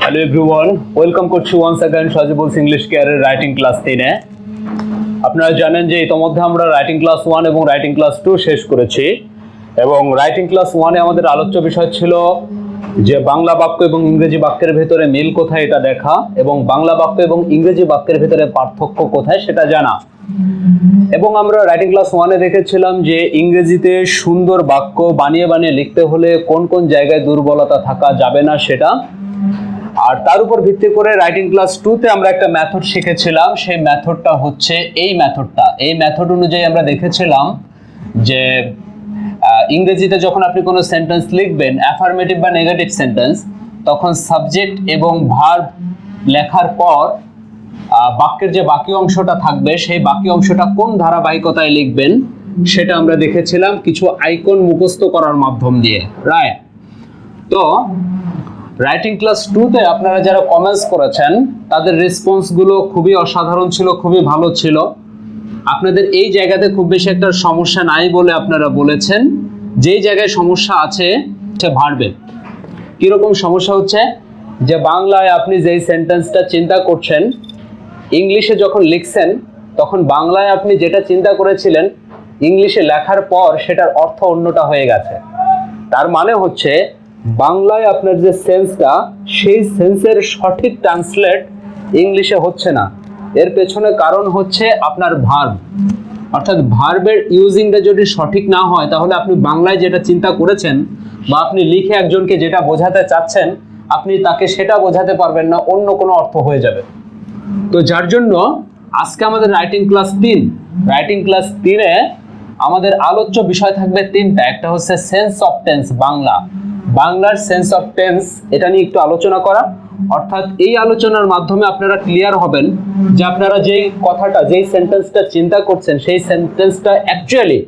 Hello everyone, welcome করছি once again সজিবুলস English কেয়ারের writing class 3-এ। আপনারা জানেন যে ইতোমধ্যে আমরা রাইটিং ক্লাস 1 এবং রাইটিং ক্লাস 2 শেষ করেছি এবং রাইটিং ক্লাস 1-এ আমাদের আলোচ্য বিষয় ছিল যে বাংলা বাক্য এবং ইংরেজি বাক্যের ভেতরে মিল কোথায় এটা দেখা এবং বাংলা বাক্য এবং ইংরেজি বাক্যের ভেতরে পার্থক্য কোথায় সেটা জানা। এবং আমরা রাইটিং ক্লাস 1-এ দেখেছিলাম যে ইংরেজিতে সুন্দর বাক্য বানিয়ে বানিয়ে লিখতে হলে কোন কোন জায়গায় দুর্বলতা থাকা যাবে না সেটা। আর তার উপর ভিত্তি করে রাইটিং ক্লাস 2-তে আমরা একটা মেথড শিখেছিলাম, সেই মেথডটা হচ্ছে এই মেথড অনুযায়ী আমরা দেখেছিলাম যে ইংরেজিতে যখন আপনি কোনো সেন্টেন্স লিখবেন, অ্যাফার্মেটিভ বা নেগেটিভ সেন্টেন্স, তখন সাবজেক্ট এবং ভার্ব লেখার পর বাক্যের যে বাকি অংশটা থাকবে সেই বাকি অংশটা কোন ধারাবাহিকতায় লিখবেন সেটা আমরা দেখেছিলাম কিছু আইকন মুখস্থ করার মাধ্যম দিয়ে, রাইট? তো রাইটিং ক্লাস 2-তে আপনারা যারা কমেন্টস করেছেন তাদের রেসপন্সগুলো খুবই অসাধারণ ছিল, খুবই ভালো ছিল। আপনাদের এই জায়গাতে খুব বেশি একটা সমস্যা নাই বলে আপনারা বলেছেন। যেই জায়গায় সমস্যা আছে সে ভার্বে। কিরকম সমস্যা হচ্ছে যে বাংলায় আপনি যেই সেন্টেন্সটা চিন্তা করছেন ইংলিশে যখন লিখছেন তখন বাংলায় আপনি যেটা চিন্তা করেছিলেন ইংলিশে লেখার পর সেটার অর্থ অন্যটা হয়ে গেছে। তার মানে হচ্ছে বাংলায় আপনার যে সেন্সটা সেই সেন্সের সঠিক ট্রান্সলেট ইংলিশে হচ্ছে না। এর পেছনে কারণ হচ্ছে আপনার ভার্ব, অর্থাৎ ভার্বের ইউজিংটা যদি সঠিক না হয় তাহলে আপনি বাংলায় যেটা চিন্তা করেছেন বা আপনি লিখে একজনকে যেটা বোঝাতে চাচ্ছেন আপনি তাকে সেটা বোঝাতে পারবেন না, অন্য কোনো অর্থ হয়ে যাবে। তো যার জন্য আজকে আমাদের রাইটিং ক্লাস 3-এ আমাদের আলোচ্য বিষয় থাকবে 3টা। একটা হচ্ছে সেন্স অফ টেন্স, বাংলার সেন্স অফ টেন্স, এটা নিয়ে একটু আলোচনা করা। অর্থাৎ এই আলোচনার মাধ্যমে আপনারা ক্লিয়ার হবেন যে আপনারা যেই কথাটা, যেই সেন্টেন্সটা চিন্তা করছেন সেই সেন্টেন্সটা অ্যাকচুয়ালি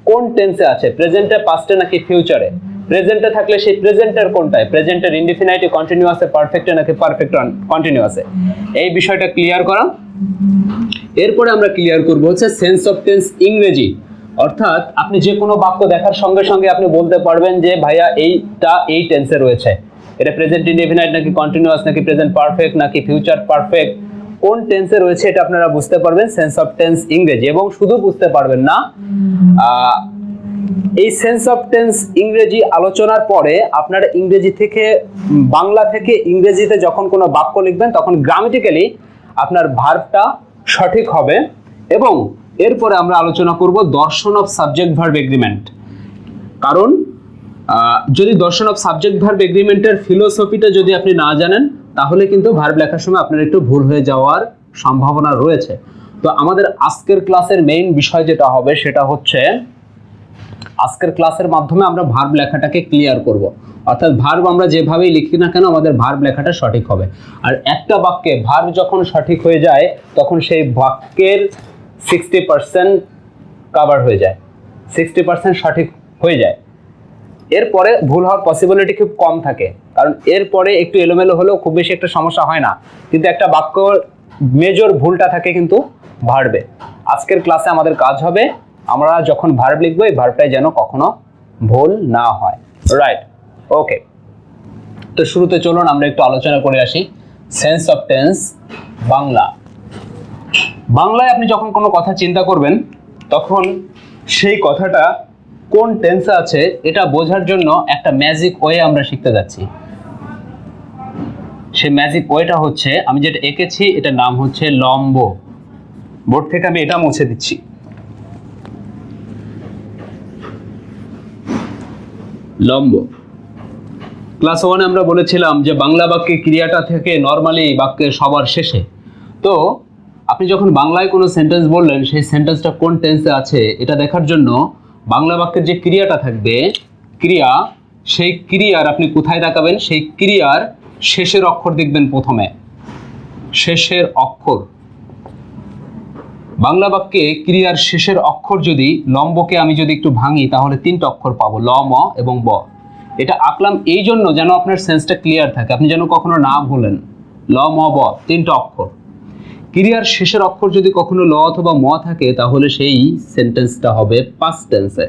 কোন টেন্সে আছে, প্রেজেন্টে, পাস্টে নাকি ফিউচারে। প্রেজেন্টে থাকলে সেই প্রেজেন্টের কোনটায়, প্রেজেন্টের ইনডিফিনাইটিভ কন্টিনিউয়াসে, পারফেক্টে নাকি পারফেক্ট কন্টিনিউয়াসে, এই বিষয়টা ক্লিয়ার করা। এরপরে আমরা ক্লিয়ার করব হচ্ছে সেন্স অফ টেন্স ইংরেজি। অর্থাৎ আপনি যে কোনো বাক্য দেখার সঙ্গে সঙ্গে আপনি বলতে পারবেন যে ভাইয়া এইটা এই টেন্সে রয়েছে, এটা প্রেজেন্ট ইনডিফিনাইট নাকি কন্টিনিউয়াস নাকি প্রেজেন্ট পারফেক্ট নাকি ফিউচার পারফেক্ট, কোন টেন্সে রয়েছে এটা আপনারা বুঝতে পারবেন সেন্স অফ টেন্স ইংরেজি। এবং শুধু বুঝতে পারবেন না, এই সেন্স অফ টেন্স ইংরেজি আলোচনার পরে আপনারা ইংরেজি থেকে বাংলা থেকে ইংরেজিতে যখন কোনো বাক্য লিখবেন তখন গ্রামেটিক্যালি আপনার ভার্বটা সঠিক হবে। এবং এরপরে আমরা আলোচনা করব দর্শন অফ সাবজেক্ট ভার্ব এগ্রিমেন্ট। কারণ যদি দর্শন অফ সাবজেক্ট ভার্ব এগ্রিমেন্টের ফিলোসফিটা যদি আপনি না জানেন তাহলে কিন্তু ভার্ব লেখার সময় আপনার একটু ভুল হয়ে যাওয়ার সম্ভাবনা রয়েছে। তো আমাদের আজকের ক্লাসের মেইন বিষয় যেটা হবে সেটা হচ্ছে আজকের ক্লাসের মাধ্যমে আমরা ভার্ব লেখাটাকে ক্লিয়ার করব। অর্থাৎ ভার্ব আমরা যেভাবেই লিখি না কেন আমাদের ভার্ব লেখাটা সঠিক হবে। আর একটা বাক্যে ভার্ব যখন সঠিক হয়ে যায় তখন সেই বাক্যের 60% কভার হয়ে যায়, 60% সঠিক হয়ে যায়। এরপরে ভুল হওয়ার পসিবিলিটি খুব কম থাকে, কারণ এরপরে একটু এলোমেলো হলেও খুব বেশি একটা সমস্যা হয় না। কিন্তু একটা বাক্য মেজর ভুলটা থাকে কিন্তু ভার্বে। আজকের ক্লাসে আমাদের কাজ হবে আমরা যখন ভার্ব লিখবো এই ভার্বটাই যেন কখনো ভুল না হয়, রাইট? ওকে, তো শুরুতে চলুন আমরা একটু আলোচনা করে আসি সেন্স অফ টেন্স বাংলায় আপনি যখন কোনো কথা চিন্তা করবেন তখন সেই কথাটা কোন টেন্সে আছে এটা বোঝার জন্য একটা ম্যাজিক ওয়ে আমরা শিখতে যাচ্ছি। সেই ম্যাজিক ওয়েটা হচ্ছে, আমি যেটা এঁকেছি এটার নাম হচ্ছে লম্ব। বোর্ড থেকে আমি এটা মুছে দিচ্ছি। লম্ব। ক্লাস 1-এ আমরা বলেছিলাম যে বাংলা বাক্যে ক্রিয়াটা থেকে নরমালি বাক্যের সবার শেষে। তো আপনি যখন বাংলায় কোনো সেন্টেন্স বললেন সেই সেন্টেন্সটা কোন টেন্সে আছে এটা দেখার জন্য বাংলা বাক্যের যে ক্রিয়াটা থাকবে, ক্রিয়া, সেই ক্রিয়ার আপনি কোথায় তাকাবেন, সেই ক্রিয়ার শেষের অক্ষর দেখবেন প্রথমে, শেষের অক্ষর। বাংলা বাক্যে ক্রিয়ার শেষের অক্ষর যদি লম্বকে আমি যদি একটু ভাঙি তাহলে 3টা অক্ষর পাবো, ল, ম এবং ব। এটা আঁকলাম এই জন্য যেন আপনার সেন্সটা ক্লিয়ার থাকে, আপনি যেন কখনো না ভুলেন। ল, ম, ব, 3টা অক্ষর। ক্রিয়ার শেষের অক্ষর যদি কখনো ল অথবা ম থাকে তাহলে সেই সেন্টেন্সটা হবে পাস্ট টেন্সে।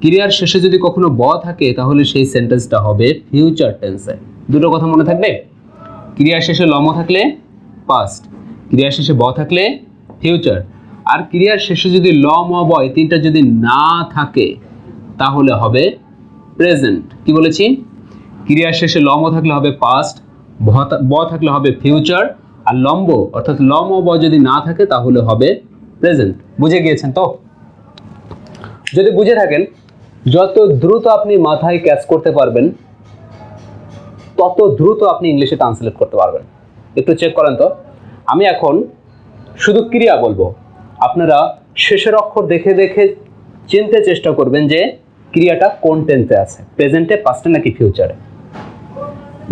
ক্রিয়ার শেষে যদি কখনো ব থাকে তাহলে সেই সেন্টেন্সটা হবে ফিউচার টেন্সে। দুটো কথা মনে থাকবে। ক্রিয়া শেষে লম থাকলে পাস্ট, ক্রিয়া শেষে ব থাকলে ফিউচার, আর ক্রিয়ার শেষে যদি লম ব এই তিনটা যদি না থাকে তাহলে হবে প্রেজেন্ট। কি বলেছি? ক্রিয়ার শেষে লম থাকলে হবে পাস্ট, ব থাকলে হবে ফিউচার, আর লম্ব অর্থাৎ লম ব যদি না থাকে তাহলে হবে প্রেজেন্ট। বুঝে গিয়েছেন তো? যদি বুঝে থাকেন, যত দ্রুত আপনি মাথায় ক্যাচ করতে পারবেন তত দ্রুত আপনি ইংলিশে ট্রান্সলেট করতে পারবেন। একটু চেক করেন তো। আমি এখন শুধু ক্রিয়া বলবো, আপনারা শেষের অক্ষর দেখে দেখে চিনতে চেষ্টা করবেন যে ক্রিয়াটা কোন টেন্সে আছে, প্রেজেন্টে, পাস্টে নাকি ফিউচারে।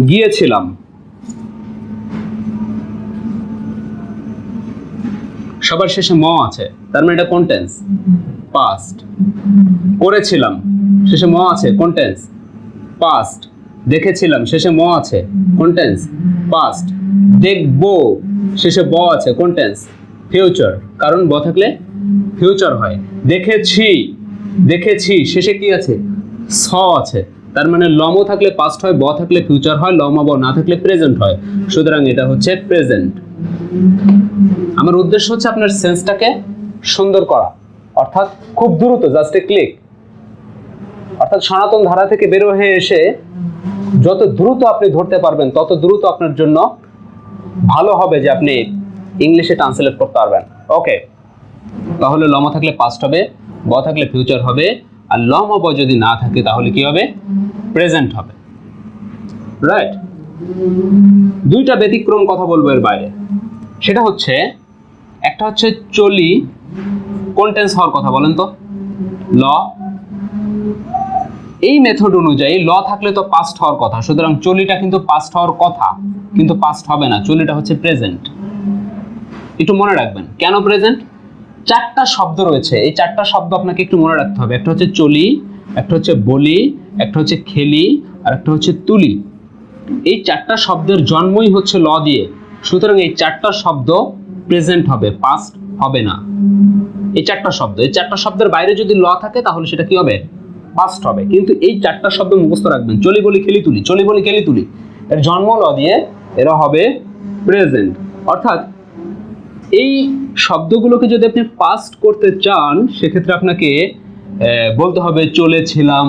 গিয়েছিলাম, সবার শেষে ম আছে, তার মানে এটা কোন টেন্স? পাস্ট। করেছিলাম, শেষে ম আছে, কোন টেন্স? পাস্ট। দেখেছিলাম, শেষে ম আছে, কোন টেন্স? পাস্ট। দেখবো, শেষে ব আছে, কোন টেন্স? ফিউচার, কারণ ব থাকলে ফিউচার হয়। দেখেছি, দেখেছি, শেষে কি আছে? স আছে, তার মানে লম থাকলে পাস্ট হয়, ব থাকলে ফিউচার হয়, লম ব না থাকলে প্রেজেন্ট হয়। সুতরাং এটা হচ্ছে প্রেজেন্ট। আমার উদ্দেশ্য হচ্ছে আপনার সেন্সটাকে সুন্দর করা, অর্থাৎ খুব দ্রুত, জাস্ট এ ক্লিক, অর্থাৎ সনাতন ধারা থেকে বের হয়ে এসে যত দ্রুত আপনি ধরতে পারবেন তত দ্রুত আপনার জন্য ভালো হবে যে আপনি ইংলিশে ট্রান্সলেট করতে পারবেন। ওকে, তাহলে লম থাকলে পাস্ট হবে, ব থাকলে ফিউচার হবে, আর লম ব যদি না থাকে তাহলে কি হবে? প্রেজেন্ট হবে। রাইট? দুইটা ব্যতিক্রম কথা বলবো এর বাইরে। সেটা হচ্ছে, একটা হচ্ছে চলি, কোন টেন্স হওয়ার কথা বলেন তো? ল। এই মেথড অনুযায়ী ল থাকলে তো পাস্ট হওয়ার কথা, সুতরাং চলিটা কিন্তু পাস্ট হওয়ার কথা, কিন্তু পাস্ট হবে না, চলিটা হচ্ছে প্রেজেন্ট। একটু মনে রাখবেন কেন প্রেজেন্ট। চারটা শব্দ রয়েছে, এই চারটা শব্দ আপনাকে একটু মনে রাখতে হবে। একটা হচ্ছে চলি, একটা হচ্ছে বলি, একটা হচ্ছে খেলি, আর একটা হচ্ছে তুলি। এই চারটা শব্দের জন্মই হচ্ছে ল দিয়ে, সুতরাং এই চারটা শব্দ প্রেজেন্ট হবে, পাস্ট হবে না। এই চারটা শব্দ, এই চারটা শব্দের বাইরে যদি ল থাকে তাহলে সেটা কি হবে? পাস্ট হবে। কিন্তু এই চারটা শব্দ মুখস্থ রাখবেন, চলি বলি খেলি তুলি, চলি বলি খেলি তুলি, এর জন্ম ল দিয়ে, এরা হবে প্রেজেন্ট। অর্থাৎ এই শব্দগুলোকে যদি আপনি পাস্ট করতে চান সেক্ষেত্রে আপনাকে বলতে হবে চলেছিলাম,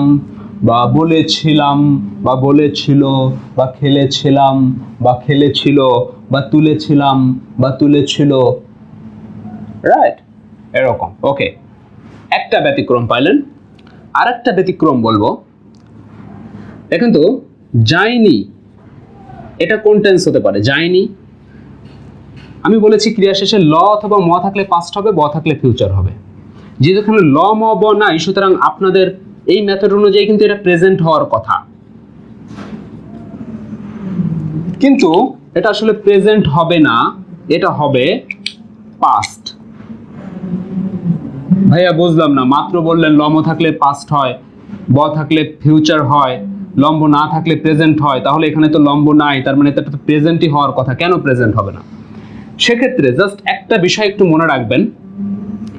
বা বলেছিলাম, বা বলেছিল, বা খেলেছিলাম, বা খেলেছিল, বা তুলেছিলাম, বা তুলেছিল। রাইট? এরকম। ওকে, একটা ব্যতিক্রম পাইলেন। আর একটা ব্যতিক্রম বলবো, দেখেন তো, যায়নি, এটা কোন টেন্স হতে পারে? যায়নি। আমি বলেছি ক্রিয়া শেষে ল অথবা ম থাকলে পাস্ট হবে, ব থাকলে ফিউচার হবে। যেখানে ল ম ব নাই, সুতরাং আপনাদের এই মেথড অনুযায়ী কিন্তু এটা প্রেজেন্ট হওয়ার কথা, কিন্তু এটা আসলে প্রেজেন্ট হবে না, এটা হবে পাস্ট। ভাইয়া বুঝলাম না, মাত্র বললেন লম থাকলে পাস্ট হয়, ব থাকলে ফিউচার হয়, লম্ব না থাকলে প্রেজেন্ট হয়, তাহলে এখানে তো লম্ব নাই, তার মানে এটা তো প্রেজেন্টই হওয়ার কথা, কেন প্রেজেন্ট হবে না? সেক্ষেত্রে জাস্ট একটা বিষয় একটু মনে রাখবেন,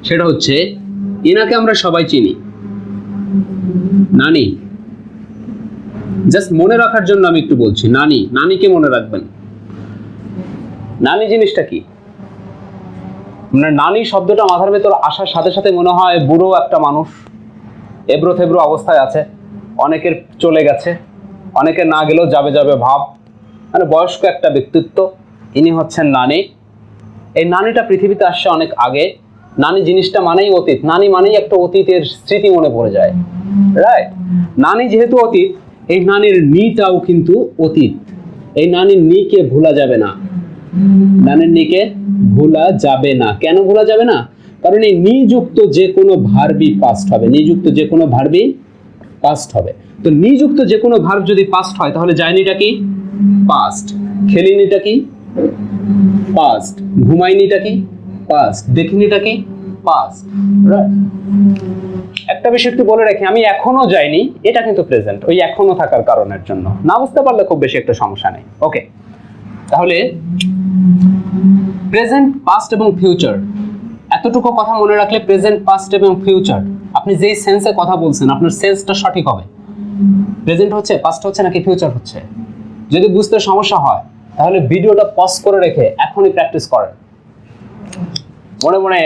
সেটা হচ্ছে এনাকে আমরা সবাই চিনি, নানি। জাস্ট মনে রাখার জন্য আমি একটু বলছি, নানি। নানিকে মনে রাখবেন। নানি জিনিসটা কি? মানে নানি শব্দটা মাথার ভেতর আসার সাথে সাথে মনে হয় বুড়ো একটা মানুষ, এবড়ো থেবড়ো অবস্থায় আছে, অনেকের চলে গেছে, অনেকের না গেলেও যাবে যাবে ভাব, মানে বয়স্ক একটা ব্যক্তিত্ব, ইনি হচ্ছেন নানি। এই নানিটা পৃথিবীতে আসছে অনেক আগে। নানি জিনিসটা মানেই অতীত, নানি মানেই একটা অতীতের স্মৃতি মনে পড়ে যায়। রাইট? নানি যেহেতু অতীত, এই নানির নিটাও কিন্তু অতীত। এই নানির নিকে ভোলা যাবে না, নানির নিকে ভোলা যাবে না। কেন ভোলা যাবে না? কারণ এই নিযুক্ত যে কোনো ভার্বই পাস্ট হবে, নিযুক্ত যে কোনো ভার্বই পাস্ট হবে। তো নিযুক্ত যে কোনো ভার্ব যদি পাস্ট হয় তাহলে যায়নিটা কি? পাস্ট। খেলিনিটা কি? পাস্ট। ঘুমাইনিটা কি? পাস্ট। দেখিনি কি? পাস্ট। একটা বিষয় একটু বলে রাখি, আমি এখনো যাইনি, এটা কিন্তু প্রেজেন্ট, ওই এখনো থাকার কারণের জন্য। না বুঝতে পারলে খুব বেশি একটা সমস্যা নেই। ওকে, তাহলে প্রেজেন্ট, পাস্ট এবং ফিউচার, এতটুকু কথা মনে রাখলে প্রেজেন্ট, পাস্ট এবং ফিউচার, আপনি যেই সেন্সে কথা বলছেন আপনার সেন্সটা সঠিক হবে। প্রেজেন্ট হচ্ছে, পাস্ট হচ্ছে নাকি ফিউচার হচ্ছে। যদি বুঝতে সমস্যা হয় তাহলে ভিডিওটা পজ করে রেখে এখনই প্র্যাকটিস করেন, মনে মনে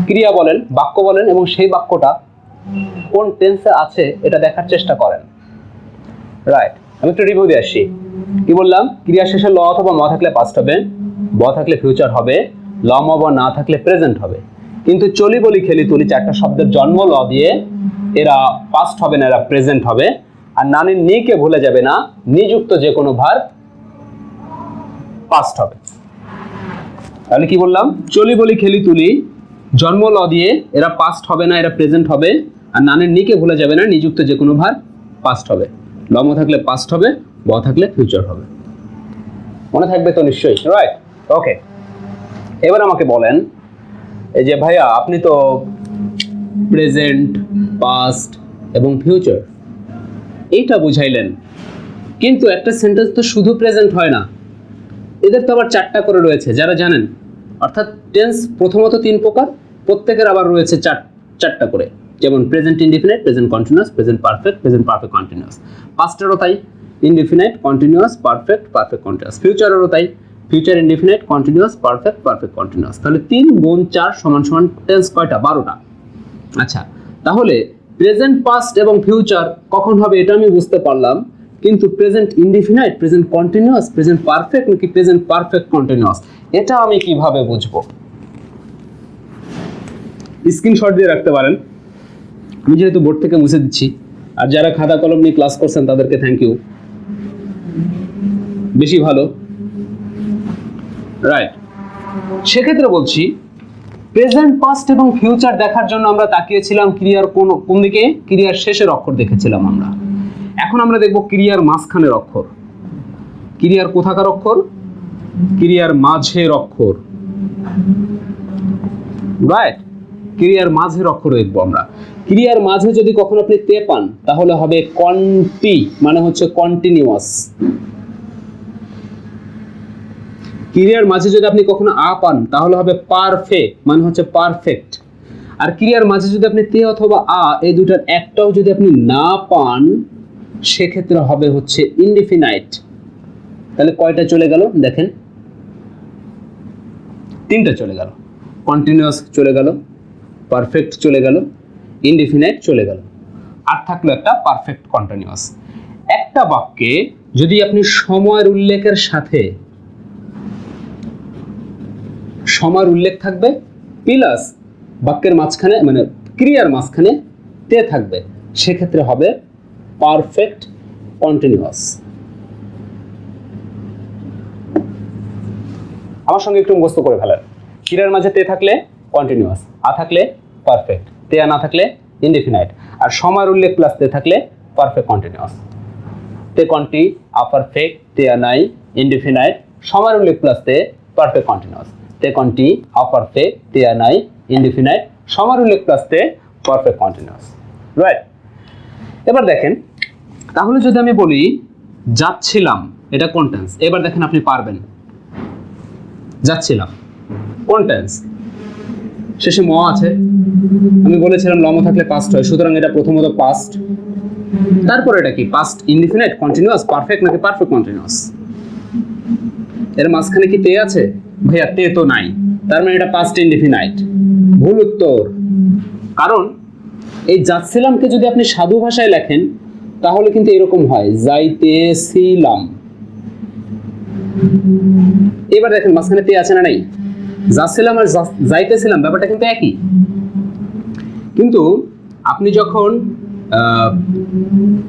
ক্রিয়া বলেন, বাক্য বলেন এবং সেই বাক্যটা কোন টেন্সে আছে এটা দেখার চেষ্টা করেন। রাইট, আমি একটু রিভিউ দিয়ে আসি। কি বললাম? ক্রিয়া শেষে ল অথবা ম থাকলে পাস্ট হবে, ব থাকলে ফিউচার হবে, ল ম ব না থাকলে প্রেজেন্ট হবে। কিন্তু চলি বলি খেলি তুলি চারটা শব্দের জন্ম ল দিয়ে, এরা পাস্ট হবে না, এরা প্রেজেন্ট হবে। আর নানির নি কে ভুলে যাবে না, নিযুক্ত যে কোনো ভার্ব পাস্ট হবে। তাহলে কি বললাম? চলি বলি খেলি তুলি জন্ম ল দিয়ে, এরা পাস্ট হবে না, এরা প্রেজেন্ট হবে। আর নানির নি কে ভুলে যাবে না, নিযুক্ত যে কোনো ভার্ব পাস্ট হবে। ল ম থাকলে পাস্ট হবে, ব থাকলে ফিউচার হবে। মনে থাকবে তো নিশ্চয়ই? Right, okay. এবার আমাকে বলেন, এই যে ভাইয়া আপনি তো প্রেজেন্ট, পাস্ট এবং ফিউচার এইটা বুঝাইলেন, কিন্তু একটা সেন্টেন্স তো শুধু প্রেজেন্ট হয় না, এদের তো আবার চারটা করে রয়েছে যারা জানেন। অর্থাৎ টেন্স প্রথমত তিন প্রকার, প্রত্যেকের আবার রয়েছে চারটা করে। যেমন present indefinite, present continuous, present perfect, present perfect continuous. পাস্টেরও তাই, indefinite, continuous, perfect, perfect continuous. ফিউচারেরও তাই, future indefinite, continuous, perfect, perfect continuous. তাহলে 3 গুণ 4 সমান সমান টেন্স কয়টা? 12টা। আচ্ছা, তাহলে প্রেজেন্ট, পাস্ট এবং ফিউচার কখন হবে এটা আমি বুঝতে পারলাম, কিন্তু present indefinite, present continuous, present perfect নাকি প্রেজেন্ট পারফেক্ট কন্টিনিউয়াস এটা আমি কিভাবে বুঝবো? স্ক্রিনশট দিয়ে রাখতে পারেন, আমি যেহেতু বোর্ড থেকে মুছে দিচ্ছি। আর যারা খাতা কলম নিয়ে ক্লাস করছেন তাদেরকে থ্যাংক ইউ, বেশি ভালো। রাইট, সেক্ষেত্রে বলছি প্রেজেন্ট, পাস্ট এবং ফিউচার দেখার জন্য আমরা তাকিয়েছিলাম ক্রিয়ার কোন দিকে? ক্রিয়ার শেষের অক্ষর দেখেছিলাম আমরা। এখন আমরা দেখব ক্রিয়ার মাঝখানের অক্ষর। ক্রিয়ার কোথাকার অক্ষর? ক্রিয়ার মাঝের অক্ষর। রাইট, ক্রিয়ার মাঝের অক্ষর দেখবো আমরা। ক্রিয়ার মাঝে যদি কখনো আপনি তে পান তাহলে হবে কন্টি, মানে হচ্ছে কন্টিনিউয়াস। ক্রিয়ার মাঝে যদি আপনি কখনো আ পান তাহলে হবে পারফেক্ট, মানে হচ্ছে পারফেক্ট। আর ক্রিয়ার মাঝে যদি আপনি তে অথবা আ এই দুটার একটাও যদি আপনি না পান সেক্ষেত্রে হবে হচ্ছে ইনডিফিনাইট। তাহলে কয়টা চলে গেল দেখেন? 3টা চলে গেল। কন্টিনিউয়াস চলে গেল, পারফেক্ট চলে গেল, ইনডিফিনাইট চলে গেল, আর থাকলো একটা পারফেক্ট কন্টিনিউয়াস। একটা বাক্যে যদি আপনি সময়ের উল্লেখের সাথে, সময়ের উল্লেখ থাকবে প্লাস বাক্যের মাঝখানে মানে ক্রিয়ার মাঝখানে তে থাকবে, সেক্ষেত্রে হবে পারফেক্ট কন্টিনিউয়াস। আমার সঙ্গে একটু মুখস্থ করে ফেলেন। ক্রিয়ার মাঝে তে থাকলে কন্টিনিউয়াস, আ থাকলে পারফেক্ট, তে না থাকলে ইনডিফিনাইট, আর সময়ের উল্লেখ প্লাস তে থাকলে পারফেক্ট কন্টিনিউয়াস। তে কন্টি, আ পারফেক্ট, তে নাই, ইনডিফিনাইট, সময়ের উল্লেখ প্লাস তে পারফেক্ট কন্টিনিউয়াস। তে কন্টি, আ পারফেক্ট, তে নাই, ইনডিফিনাইট, সময়ের উল্লেখ প্লাস তে পারফেক্ট কন্টিনিউয়াস। রাইট, এবার দেখেন, তাহলে যদি আমি বলি যাচ্ছিলাম, এটা কোন টেন্স? এবার দেখেন আপনি পারবেন। যাচ্ছিলাম কোন টেন্স? শেষে ম আছে, আমি বলেছিলাম লম থাকলে পাস্ট হয়, সুতরাং এটা প্রথমত পাস্ট। তারপর এটা কি? পাস্ট ইনডিফিনাইট, কন্টিনিউয়াস, পারফেক্ট নাকি পারফেক্ট কন্টিনিউয়াস? এর মাঝখানে কি তে আছে? ভাইয়া তে তো নাই, তার মানে এটা পাস্ট ইনডিফিনাইট। ভুল উত্তর। কারণ এই যাচ্ছিলামকে যদি আপনি সাধু ভাষায় লেখেন তাহলে কিন্তু এরকম হয়, যাইতেছিলাম। এবার দেখেন মাঝখানে তে আছে না নাই? যাচ্ছিলাম আর যাইতেছিলাম ব্যাপারটা কিন্তু একই। কিন্তু আপনি যখন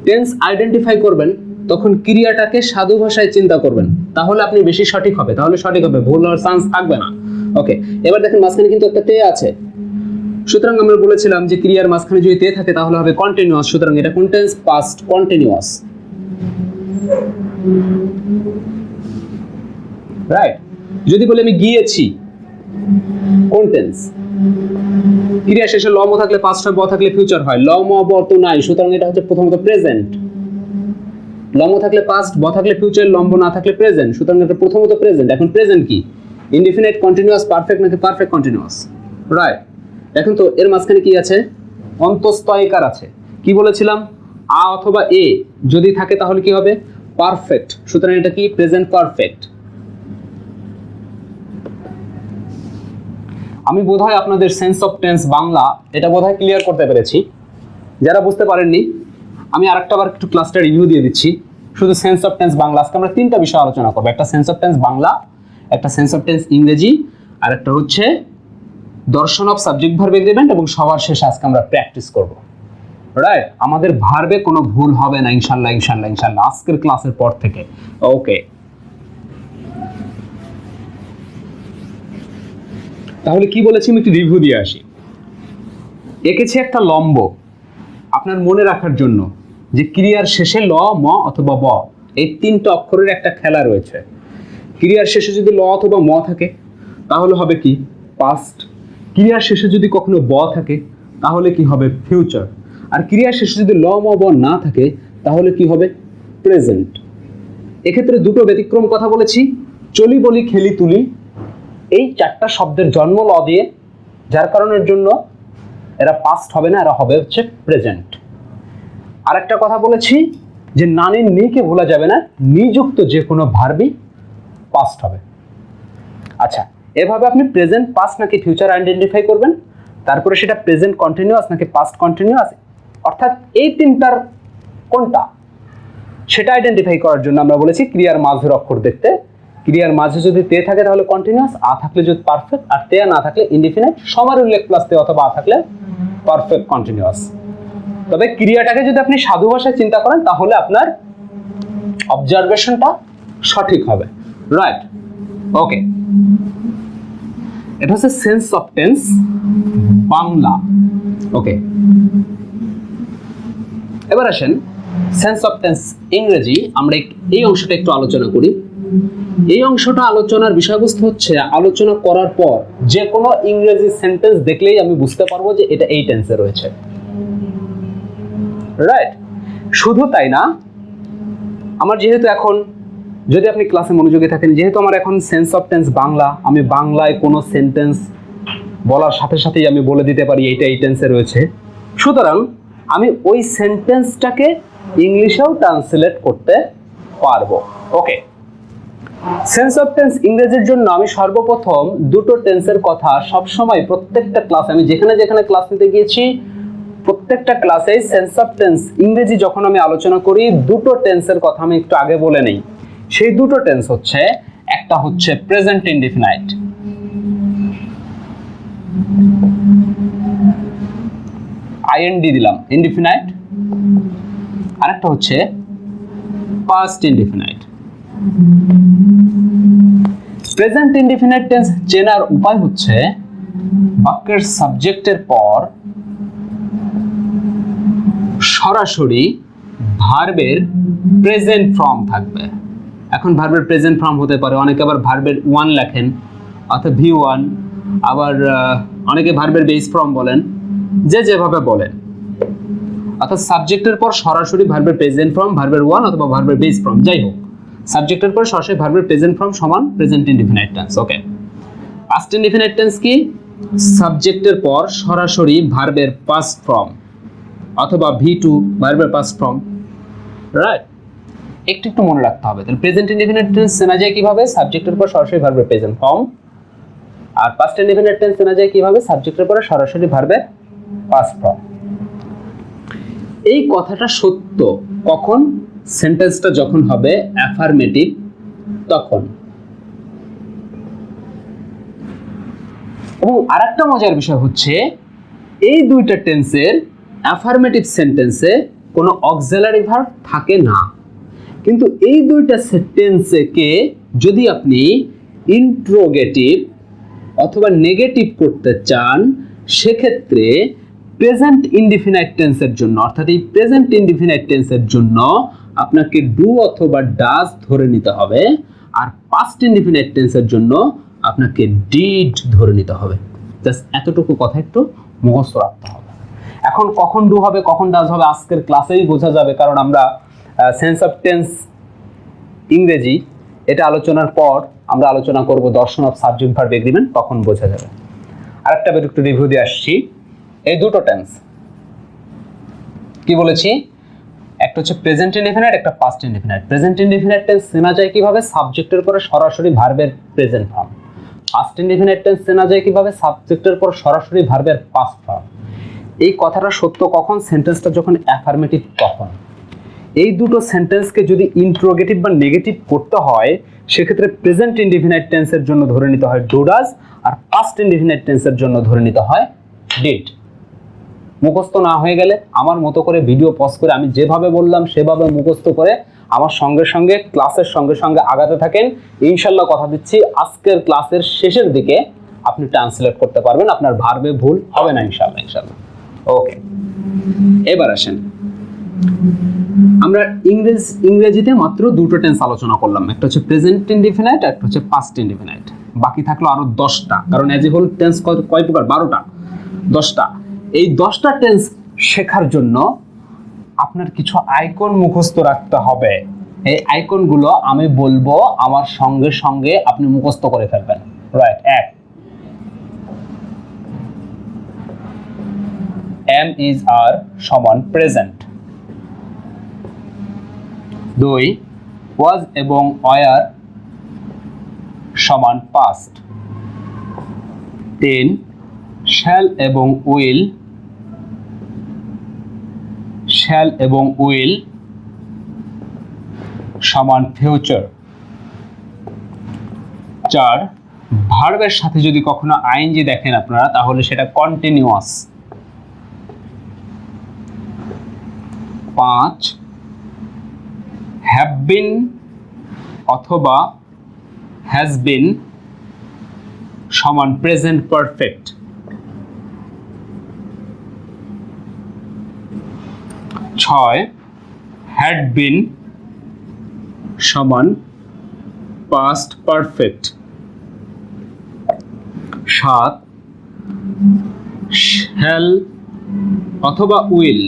টেন্স আইডেন্টিফাই করবেন তখন ক্রিয়াটাকে সাধু ভাষায় চিন্তা করবেন, তাহলে আপনি বেশি সঠিক হবে, তাহলে সঠিক হবে, ভুল হওয়ার চান্স থাকবে না। ওকে, এবার দেখেন মাঝখানে কিন্তু একটা তে আছে, সুতরাং আমরা বলেছিলাম যে ক্রিয়ার মাঝখানে যদি তে থাকে তাহলে হবে কন্টিনিউয়াস, সুতরাং এটা কোন টেন্স? Past continuous. রাইট, যদি বলি আমি গিয়েছি, কোন টেন্স? ক্রিয়া শেষে লম থাকলে পাস্ট হয়, ব থাকলে ফিউচার হয়, লম ব তো নাই, সুতরাং এটা হচ্ছে প্রথমত প্রেজেন্ট। লম থাকলে পাস্ট, ব থাকলে ফিউচার, লম্ব না থাকলে প্রেজেন্ট, সুতরাং এটা প্রথমত প্রেজেন্ট। এখন প্রেজেন্ট কি? ইনডিফিনাইট, কন্টিনিউয়াস, পারফেক্ট নাকি পারফেক্ট কন্টিনিউয়াস? রাইট, দেখুন তো এর মাঝখানে কি আছে? অন্তঃস্থ একার আছে। কি বলেছিলাম? আ অথবা এ যদি থাকে তাহলে কি হবে? পারফেক্ট, সুতরাং এটা কি প্রেজেন্ট পারফেক্ট। আমি বোধহয় আপনাদের সেন্স অফ টেন্স বাংলা এটা বোধহয় ক্লিয়ার করতে পেরেছি। যারা বুঝতে পারেননি আমি আরেকটাবার একটু ক্লাসটা রিভিউ দিয়ে দিচ্ছি। শুধু সেন্স অফ টেন্স বাংলা আজকে আমরা তিনটা বিষয় আলোচনা করবো, একটা সেন্স অফ টেন্স বাংলা, একটা সেন্স অফ টেন্স ইংরেজি, আর একটা হচ্ছে দর্শন অফ সাবজেক্ট ভার্ব এগ্রিমেন্ট, এবং সবার শেষে আজকে আমরা প্র্যাকটিস করব। রাইট, আমাদের ভার্বে কোনো ভুল হবে না ইনশাল্লাহ ইনশাল্লাহ ইনশাল্লাহ আজকের ক্লাসের পর থেকে। ওকে, তাহলে কি বলেছি আমি একটু রিভিউ দিয়ে আসি। এঁকেছি একটা লম্ব আপনার মনে রাখার জন্য যে ক্রিয়ার শেষে ল, ম অথবা ব এই তিনটা অক্ষরের একটা খেলা রয়েছে। ক্রিয়ার শেষে যদি ল অথবা ম থাকে তাহলে হবে কি পাস্ট, ক্রিয়ার শেষে যদি কখনো ব থাকে তাহলে কি হবে ফিউচার, আর ক্রিয়ার শেষে যদি ল, ম, ব না থাকে তাহলে কি হবে প্রেজেন্ট। এক্ষেত্রে দুটো ব্যতিক্রম কথা বলেছি, চলি, বলি, খেলি, তুলি, এই চারটা শব্দের জন্ম ল দিয়ে, যার কারণের জন্য এরা পাস্ট হবে না, এরা হবে হচ্ছে প্রেজেন্ট। আরেকটা কথা বলেছি যে নানির নিকে ভোলা যাবে না, নিযুক্ত যে কোনো ভার্বই পাস্ট হবে। আচ্ছা, এভাবে আপনি প্রেজেন্ট পাস্ট নাকি ফিউচার আইডেন্টিফাই করবেন, তারপরে সেটা প্রেজেন্ট কন্টিনিউয়াস নাকি পাস্ট কন্টিনিউয়াস, অর্থাৎ এই তিনটার কোনটা সেটা আইডেন্টিফাই করার জন্য আমরা বলেছি ক্রিয়ার মাঝের অক্ষর দেখতে। ক্রিয়ার মাঝে যদি তে থাকে তাহলে কন্টিনিউয়াস, আ থাকলে যদি পারফেক্ট, আর তে না থাকলে ইনডিফিনাইট, সমার উল্লেখ প্লাস তে অথবা আ থাকলে পারফেক্ট কন্টিনিউয়াস। তবে ক্রিয়াটাকে যদি আপনি সাধু ভাষায় চিন্তা করেন তাহলে আপনার অবজারভেশনটা সঠিক হবে। রাইট, ওকে, এটা হচ্ছে সেন্স অফ টেন্স বাংলা। ওকে, এবার আসেন সেন্স অফ টেন্স ইংরেজি। আমরা এই অংশটা একটু আলোচনা করি। এই অংশটা আলোচনার বিষয়বস্তু হচ্ছে আলোচনা করার পর যে কোনো ইংরেজি সেন্টেন্স দেখলেই আমি বুঝতে পারবো যে এটা এই টেন্সে রয়েছে। রাইট, শুধু তাই না, আমার যেহেতু এখন, যদি আপনি ক্লাসে মনোযোগী থাকেন, যেহেতু আমার এখন সেন্স অফ টেন্স বাংলা, আমি বাংলায় কোনো সেন্টেন্স বলার সাথে সাথেই আমি বলে দিতে পারি এইটা এই টেন্সে রয়েছে। সুতরাং আমি ওই সেন্টেন্সটাকে ইংলিশেও ট্রান্সলেট করতে পারবো। ওকে, সেন্স অফ টেন্স ইংরেজির জন্য আমি সর্বপ্রথম দুটো টেন্সের কথা সবসময় প্রত্যেকটা ক্লাসে, আমি যেখানে যেখানে ক্লাস নিতে গিয়েছি প্রত্যেকটা ক্লাসে সেন্স অফ টেন্স ইংরেজি যখন আমি আলোচনা করি দুটো টেন্সের কথা আমি একটু আগে বলে নেই। সেই দুটো টেন্স হচ্ছে, একটা হচ্ছে প্রেজেন্ট ইনডিফিনাইট, আইএনডি দিলাম ইনডিফিনাইট, আরেকটা হচ্ছে past indefinite. Present indefinite tense চেনার উপায় হচ্ছে বাক্যের সাবজেক্টের পর সরাসরি ভার্বের প্রেজেন্ট ফর্ম থাকবে। এখন ভার্বের প্রেজেন্ট ফর্ম হতে পারে, অনেকে আবার ভার্বের ওয়ান লেখেন অর্থাৎ ভি ওয়ান, আবার অনেকে ভার্বের বেস ফর্ম বলেন, যে যেভাবে বলেন, অর্থাৎ সাবজেক্টের পর সরাসরি ভার্বের প্রেজেন্ট ফর্ম, ভার্বের ওয়ান অথবা ভার্বের বেস ফর্ম, যাই হোক সাবজেক্টের পর সরাসরি ভার্বের প্রেজেন্ট ফর্ম সমান প্রেজেন্ট ইনডিফিনাইট টেন্স। ওকে, পাস্ট ইনডিফিনাইট টেন্স কি? সাবজেক্টের পর সরাসরি ভার্বের পাস্ট ফর্ম অথবা V2 ভার্বের পাস্ট ফর্ম। রাইট, একটু একটু মনে রাখতে হবে। তাহলে প্রেজেন্ট ইনডিফিনাইট টেন্স চেনা যায় কিভাবে? সাবজেক্টের পর সরাসরি ভার্বের প্রেজেন্ট ফর্ম। আর পাস্ট ইনডিফিনাইট টেন্স চেনা যায় কিভাবে? সাবজেক্টের পরে সরাসরি ভার্বের পাস্ট ফর্ম। এই কথাটা সত্য কখন? সেন্টেন্সটা যখন হবে অ্যাফার্মেটিভ তখন। এবং আরেকটা মজার বিষয় হচ্ছে এই দুইটা টেন্সের অ্যাফার্মেটিভ সেন্টেন্সে কোনো অক্সিলারি ভার্ব থাকে না, কিন্তু এই দুইটা সেন্টেন্সকে যদি আপনি ইন্ট্রোগেটিভ অথবা নেগেটিভ করতে চান সেক্ষেত্রে প্রেজেন্ট ইনডিফিনাইট টেন্সের জন্য, অর্থাৎ এই প্রেজেন্ট ইনডিফিনাইট টেন্সের জন্য আপনাকে ডু অথবা ডাজ ধরে নিতে হবে, আর পাস্ট ইনডিফিনাইট টেন্সের জন্য আপনাকে ডিড ধরে নিতে হবে। জাস্ট এতটুকু কথা একটু মুখস্থ রাখতে হবে। এখন কখন ডু হবে কখন ডাজ হবে আজকের ক্লাসেই বোঝা যাবে, কারণ আমরা সেন্স অফ টেন্স ইংরেজি এটা আলোচনার পর আমরা আলোচনা করব দর্শন অফ সাবজেক্ট ভার্ব এগ্রিমেন্ট, তখন বোঝা যাবে। আরেকটা একটু রিভিউ দিয়ে আসছি। এই দুটো টেন্স কি বলেছি? একটা হচ্ছে প্রেজেন্ট ইনডেফিনাইট, একটা past indefinite. Present indefinite tense চেনা যায় কিভাবে? সাবজেক্টের পরে সরাসরি ভার্বের present form. Past indefinite tense চেনা যায় কিভাবে? সাবজেক্টের পর সরাসরি ভার্বের পাস্ট ফর্ম। এই কথাটা সত্য কখন? সেন্টেন্সটা যখন অ্যাফার্মেটিভ তখন। এই দুটো সেন্টেন্সকে যদি ইন্ট্রোগেটিভ বা নেগেটিভ করতে হয় সেক্ষেত্রে প্রেজেন্ট ইনডেফিনাইট টেন্সের জন্য ধরে নিতে হয় ডু ডাজ, আর পাস্ট ইনডেফিনাইট টেন্সের জন্য ধরে নিতে হয় ডিড। মুখস্থ না হয়ে গেলে আমার মতো করে ভিডিও পজ করে আমি যেভাবে বললাম সেভাবে মুখস্থ করে আমার সঙ্গে সঙ্গে ক্লাসের সঙ্গে সঙ্গে আগাতে থাকেন। ইনশাল্লাহ কথা দিচ্ছি আজকের ক্লাসের শেষের দিকে আপনি ট্রান্সলেট করতে পারবেন, আপনার ভার্বে ভুল হবে না ইনশাল্লাহ। ইনশাল্লাহ ওকে, এবার আসেন আমরা ইংরেজিতে মাত্র দুটো টেন্স আলোচনা করলাম, একটা হচ্ছে প্রেজেন্ট ইনডেফিনাইট, একটা হচ্ছে পাস্ট ইনডেফিনাইট। বাকি থাকলো আরো 10টা, কারণ অ্যাজ এ হোল টেন্স কয় প্রকার? 12টা, 10টা। এই 10টা টেন্স শেখার জন্য আপনার কিছু আইকন মুখস্থ রাখতে হবে। এই আইকনগুলো আমি বলবো, আমার সঙ্গে সঙ্গে আপনি মুখস্থ করে ফেলবেন। রাইট, 1 এম ইজ আর সমান প্রেজেন্ট। 2 ওয়াজ এবং ওয়ার সমান পাস্ট। 3 শ্যাল এবং উইল সমান ফিউচার। 4 ভার্বের সাথে যদি কখনো আইএনজি দেখেন আপনারা তাহলে সেটা কন্টিনিউয়াস। 5 হ্যাভ বিন অথবা হ্যাজ বিন সমান প্রেজেন্ট পারফেক্ট। 6 হ্যাড বিন সমান পাস্ট পারফেক্ট। 7 শ্যাল অথবা উইল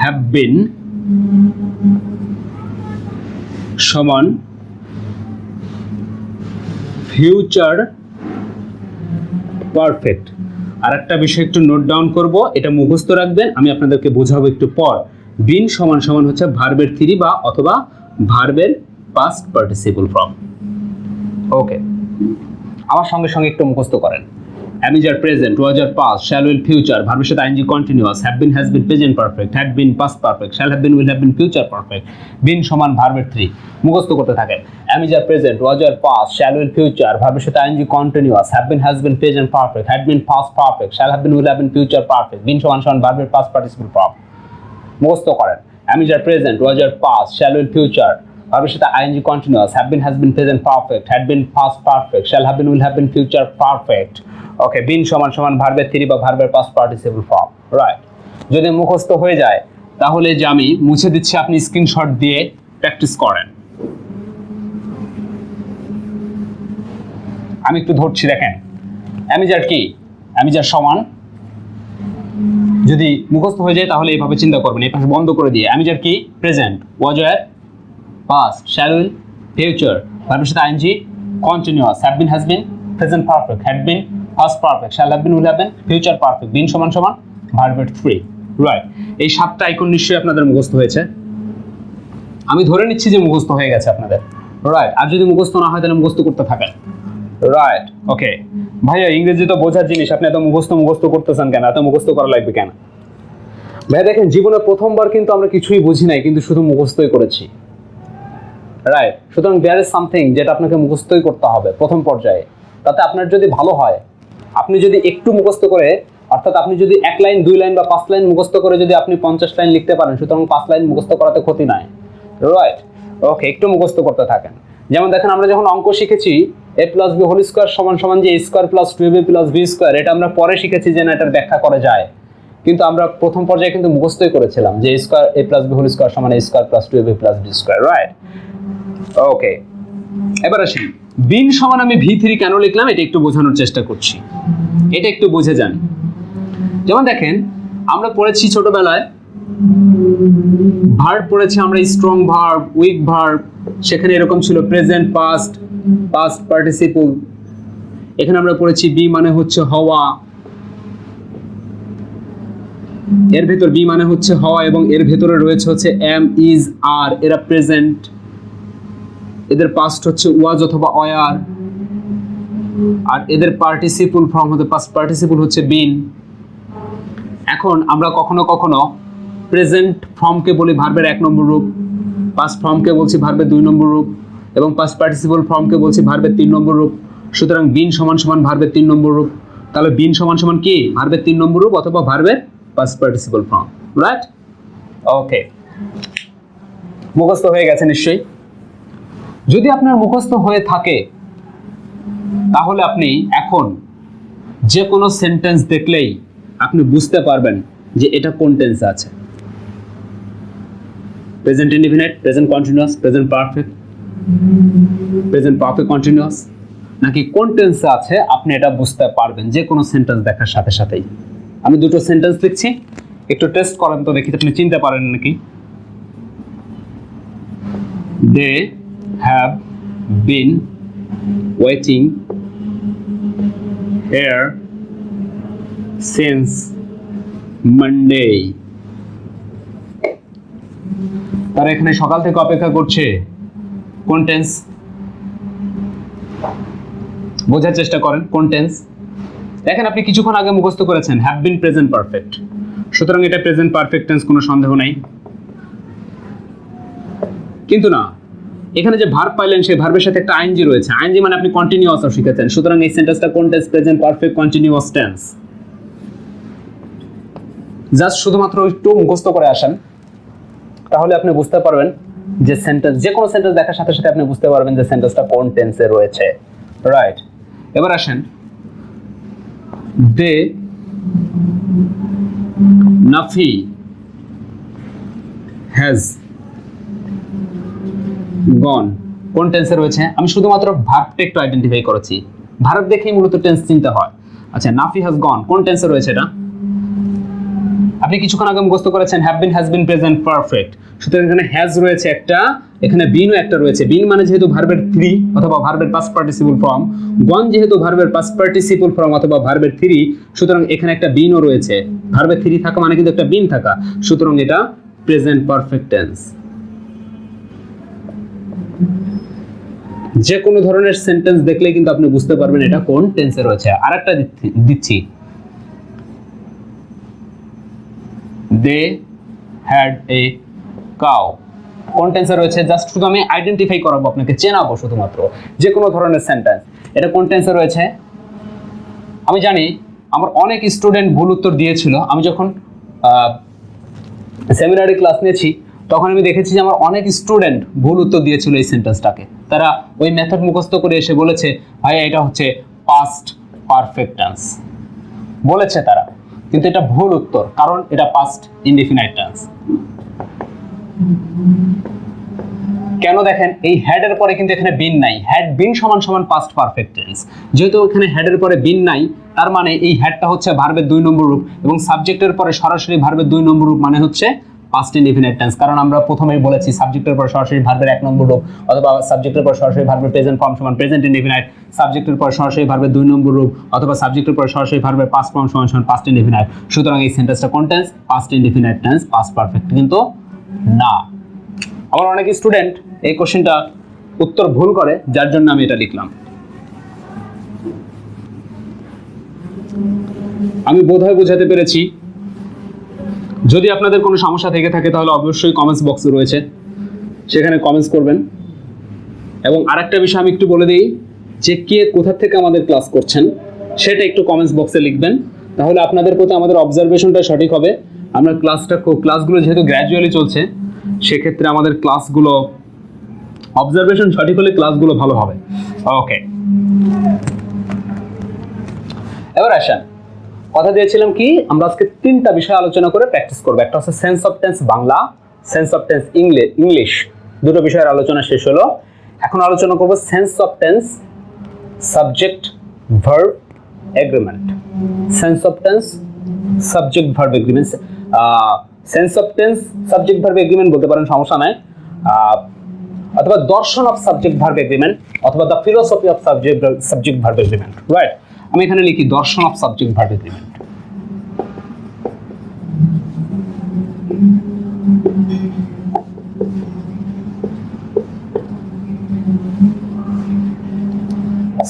হ্যাভ বিন সমান ফিউচার পারফেক্ট। আর একটা বিষয় একটু নোট ডাউন করব, এটা মুখস্থ রাখবেন, আমি আপনাদেরকে বোঝাবো একটু পর। বিন সমান সমান হচ্ছে ভার্বের 3 বা অথবা ভার্বের পাস্ট পার্টিসিপল ফর্ম। ওকে, আমার সঙ্গে সঙ্গে একটু মুখস্থ করেন। am is are present, was are past, shall will future, ভার্বের সাথে ing continuous, have been has been present perfect, had been past perfect, shall have been will have been future perfect। been সমান ভার্বের 3, মুখস্থ করতে থাকেন। am is are present, was are past, shall will future, ভার্বের সাথে ing continuous, have been has been present perfect, had been past perfect, shall have been will have been future perfect। been সমান সমান ভার্বের past participle form, মুখস্থ করেন। am is are present, was are past, shall will future, ভার্বের সাথে ing continuous, have been has been present perfect, had been past perfect, shall have been will have been future perfect। ওকে, বিন সমান সমান ভার্বের 3 বা ভার্বের past participle form. Right, যদি মুখস্থ হয়ে যায় তাহলে যে আমি মুছে দিচ্ছি, আপনি স্ক্রিনশট দিয়ে প্র্যাকটিস করেন। আমি একটু ধরছি, দেখেন অ্যামিজার কি? অ্যামিজার সমান, যদি মুখস্থ হয়ে যায় তাহলে এইভাবে চিন্তা করবেন, এই পাশে বন্ধ করে দিয়ে। অ্যামিজার কি? Present, was were past, shall will future, ভার্বের সাথে I N G continuous, have been has been present perfect, had been past perfect, shall have been will have been future perfect। বিন সমান সমান ভার্বের 3। রাইট, এই 7টা আইকন নিশ্চয়ই আপনাদের মুখস্থ হয়েছে, আমি ধরে নিচ্ছি যে মুখস্থ হয়ে গেছে আপনাদের। রাইট, আর যদি মুখস্থ না হয় তাহলে মুখস্থ করতে থাকেন। রাইট, ওকে ভাইয়া, ইংরেজি তো বোঝার জিনিস, আপনি এত মুখস্থ করতেছেন কেন? এত মুখস্থ করা লাগবে কেন? ভাইয়া দেখেন, জীবনে প্রথমবার কিন্তু আমরা কিছুই বুঝি নাই, কিন্তু শুধু মুখস্থই করেছি। রাইট, সুতরাং দেয়ার ইজ সামথিং যেটা আপনাকে মুখস্থই করতে হবে প্রথম পর্যায়ে। তাতে আপনার যদি ভালো হয়, আপনি যদি একটু মুখস্থ করে, অর্থাৎ আপনি যদি 1 লাইন 2 লাইন বা 5 লাইন মুখস্থ করে যদি আপনি 50 লাইন লিখতে পারেন, সুতরাং 5 লাইন মুখস্থ করাতে ক্ষতি নাই। রাইট, ওকে, একটু মুখস্থ করতে থাকেন। যেমন দেখেন, আমরা যখন অঙ্ক শিখেছি a + b হোল স্কয়ার সমান সমান যে a square plus 2ab plus b square, এটা আমরা পরে শিখেছি যে না, এটার ব্যাখ্যা করা যায়, কিন্তু আমরা প্রথম পর্যায়ে কিন্তু মুখস্থই করেছিলাম যে a square a + b whole square সমান a square plus 2ab plus b square. Right, okay, এবার আসি বিন সমান আমি v3 কেন লিখলাম, এটা একটু বোঝানোর চেষ্টা করছি, এটা একটু বুঝে যান। যেমন দেখেন, আমরা পড়েছি ছোটবেলায় ভার্ব পড়েছি আমরা, স্ট্রং ভার্ব, উইক ভার্ব, সেখানে এরকম ছিল প্রেজেন্ট, পাস্ট, পাস্ট পার্টিসিপল। এখানে আমরা পড়েছি বি মানে হচ্ছে হওয়া, এর ভেতর বি মানে হচ্ছে হওয়া এবং এর ভেতরে রয়েছে হচ্ছে এম, ইজ, আর, এরা প্রেজেন্ট, এদের পাস্ট হচ্ছে ওয়াজ অথবা ওয়ার, আর এদের পার্টিসিপল ফর্ম হতে পাস্ট পার্টিসিপল হচ্ছে বিন। এখন আমরা কখনো কখনো প্রেজেন্ট ফর্মকে বলি ভার্বের 1 নম্বর রূপ, পাস্ট ফর্মকে বলছি ভার্বের 2 নম্বর রূপ এবং পাস্ট পার্টিসিপল ফর্মকে বলছি ভার্বের 3 নম্বর রূপ। সুতরাং বিন সমান সমান ভার্বের 3 নম্বর রূপ। তাহলে বিন সমান সমান কি ভার্বের 3 নম্বর রূপ অথবা ভার্বের পাস্ট পার্টিসিপল ফর্ম, রাইট? ওকে, মুখস্থ হয়ে গেছে নিশ্চয়ই। যদি আপনার মুখস্থ হয়ে থাকে তাহলে আপনি এখন যে কোনো সেন্টেন্স দেখলেই আপনি বুঝতে পারবেন যে এটা কোন টেন্সে আছে। Present indefinite, present continuous, present perfect, present perfect continuous নাকি কোন টেন্সে আছে আপনি এটা বুঝতে পারবেন যে কোনো সেন্টেন্স দেখার সাথে সাথেই। আমি দুটো সেন্টেন্স লিখছি, একটু টেস্ট করেন তো দেখি আপনি চিনতে পারেন নাকি। They have been waiting here since Monday. তারা এখানে সকাল থেকে অপেক্ষা করছে, কোন টেন্স? বোঝার চেষ্টা করেন কোন টেন্স। দেখেন আপনি কিছুক্ষণ আগে মুখস্থ করেছেন হ্যাভ বিন প্রেজেন্ট পারফেক্ট, সুতরাং এটা প্রেজেন্ট পারফেক্ট টেন্স, কোনো সন্দেহ নাই। কিন্তু না, এখানে যে ভার্ব পাইলেন সেই ভার্বের সাথে একটা আইএনজি রয়েছে, আইএনজি মানে আপনি কন্টিনিউয়াস শিখেছেন, সুতরাং এই সেন্টেন্সটা কোন tense? Present perfect continuous tense. Just শুধুমাত্র একটু মুখস্থ করে আসেন, তাহলে আপনি বুঝতে পারবেন যে সেন্টেন্স, যে কোনো সেন্টেন্স দেখার সাথে সাথে আপনি বুঝতে পারবেন যে সেন্টেন্সটা কোন টেন্সে রয়েছে, রাইট? এবার আসেন, দে নাফি হ্যাজ গন, কোন টেন্সে রয়েছে? আমি শুধুমাত্র ভার্বটা একটু আইডেন্টিফাই করেছি, ভার্ব দেখেই মূলত টেন্স চিনতে হয়। আচ্ছা, নাফি হ্যাজ গন কোন টেন্সে রয়েছে এটা? আপনি কিছুক্ষণ আগে মুখস্থ করেছেন have been, has been, present perfect, সুতরাং এখানে হ্যাজ রয়েছে একটা, এখানে বিনও একটা রয়েছে। বিন মানে যেহেতু ভার্বের 3 অথবা ভার্বের পাস্ট পার্টিসিপল ফর্ম, গন যেহেতু ভার্বের পাস্ট পার্টিসিপল ফর্ম অথবা ভার্বের 3, সুতরাং এখানে একটা বিনও রয়েছে। ভার্বের 3 থাকা মানে কিন্তু একটা বিন থাকা, সুতরাং এটা প্রেজেন্ট পারফেক্ট টেন্স। যে কোনো ধরনের সেন্টেন্স দেখলে কিন্তু আপনি বুঝতে পারবেন এটা কোন টেন্সে রয়েছে। আরেকটা দিচ্ছি, দে হ্যাড এ কাউ, কোন টেন্সে রয়েছে? জাস্ট শুধু আমি আইডেন্টিফাই করাবো, আপনাকে চেনাবো শুধুমাত্র। যে কোনো ধরনের সেন্টেন্স এটা কোন টেন্সে রয়েছে? আমি জানি আমার অনেক স্টুডেন্ট ভুল উত্তর দিয়েছিল। আমি যখন সেমিনারে ক্লাস নিয়েছি তখন আমি দেখেছি যে আমার অনেক স্টুডেন্ট ভুল উত্তর দিয়েছিল এই সেন্টেন্সটাকে। তারা ওই মেথড মুখস্থ করে এসে বলেছে ভাই এটা হচ্ছে পাস্ট পারফেক্ট টেন্স বলেছে তারা, কিন্তু এটা ভুল উত্তর, কারণ এটা পাস্ট ইনডিফিনাইট টেন্স। কেন? দেখেন এই হ্যাড এর পরে কিন্তু এখানে বিন নাই, হ্যাড বিন সমান সমান পাস্ট পারফেক্ট টেন্স। যেহেতু এখানে হ্যাড এর পরে বিন নাই, তার মানে এই হ্যাডটা হচ্ছে ভার্বের 2 নম্বর রূপ এবং সাবজেক্টের পরে সরাসরি ভার্বের 2 নম্বর রূপ মানে হচ্ছে পাস্ট ইনডিফিনাইট টেন্স। কারণ আমরা প্রথমেই বলেছি সাবজেক্টের পর সরাসরি ভার্বের 1 নম্বর রূপ অথবা সাবজেক্টের পর সরাসরি ভার্বের প্রেজেন্ট ফর্ম সমান প্রেজেন্ট ইনডিফিনাইট, সাবজেক্টের পর সরাসরি ভার্বের 2 নম্বর রূপ অথবা সাবজেক্টের পর সরাসরি ভার্বের পাস্ট ফর্ম সমান সমান পাস্ট ইনডিফিনাইট। সুতরাং এই সেন্টেন্সটা কোন tense? Past indefinite tense, past perfect কিন্তু না। আমার অনেক স্টুডেন্ট এই কোশ্চেনটা উত্তর ভুল করে, যার জন্য আমি এটা লিখলাম। আমি বোধহয় বোঝাতে পেরেছি। যদি আপনাদের কোনো সমস্যা থেকে থাকে তাহলে অবশ্যই কমেন্টস বক্সে রয়েছে, সেখানে কমেন্টস করবেন। এবং আরেকটা বিষয় আমি একটু বলে দিই যে কে কোথা থেকে আমাদের ক্লাস করছেন সেটা একটু কমেন্টস বক্সে লিখবেন, তাহলে আপনাদের প্রতি আমাদের অবজারভেশনটা সঠিক হবে। আমরা ক্লাসগুলো যেহেতু গ্র্যাজুয়ালি চলছে, সেক্ষেত্রে আমাদের ক্লাসগুলো অবজারভেশন সঠিক হলে ক্লাসগুলো ভালো হবে। ওকে, এবার আসেন, কথা দিয়েছিলাম কি আমরা আজকে 3টা বিষয় আলোচনা করে প্র্যাকটিস করব। একটা হচ্ছে sense of tense Bangla, sense of tense English, দুটো বিষয়ের আলোচনা শেষ হলো। এখন আলোচনা করব sense of tense subject verb agreement. Sense of tense subject verb agreement, sense of tense subject verb agreement বলতে পারেন, সমস্যা নাই, অথবা দর্শন অফ সাবজেক্ট ভার্ব এগ্রিমেন্ট অথবা the philosophy of subject verb agreement, right? আমি এখানে লিখি দর্শন of subject verb agreement.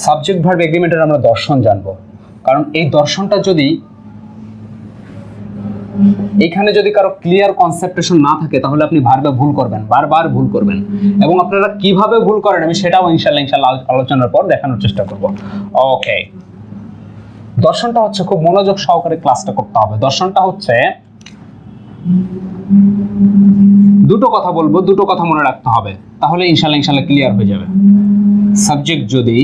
Subject verb এগ্রিমেন্টের আমরা দর্শন জানবো, কারণ এই দর্শনটা যদি এখানে যদি কারো ক্লিয়ার কনসেপ্টেশন না থাকে তাহলে আপনি ভার্বে ভুল করবেন, বারবার ভুল করবেন, এবং আপনারা কিভাবে ভুল করেন আমি সেটাও ইনশাআল্লাহ আলোচনার পর দেখানোর চেষ্টা করব। ওকে, দর্শনটা হচ্ছে, খুব মনোযোগ সহকারে ক্লাসটা করতে হবে। দর্শনটা হচ্ছে, দুটো কথা বলবো, দুটো কথা মনে রাখতে হবে, তাহলে ইনশাআল্লাহ ক্লিয়ার হয়ে যাবে। সাবজেক্ট যদি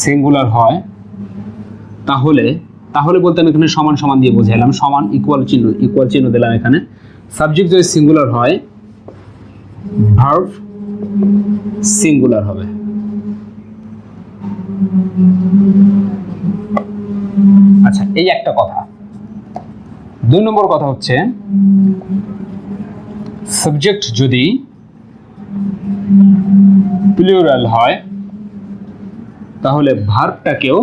সিঙ্গুলার হয় তাহলে, তাহলে বলতে আমি এখানে সমান সমান দিয়ে বোঝাইলাম, সমান ইকুয়াল চিহ্ন দিলাম এখানে। সাবজেক্ট যদি সিঙ্গুলার হয় ভার্ব সিঙ্গুলার হবে। আচ্ছা, এই একটা কথা। 2 নম্বর কথা হচ্ছে, সাবজেক্ট যদি প্লুরাল হয় তাহলে ভার্বটাকেও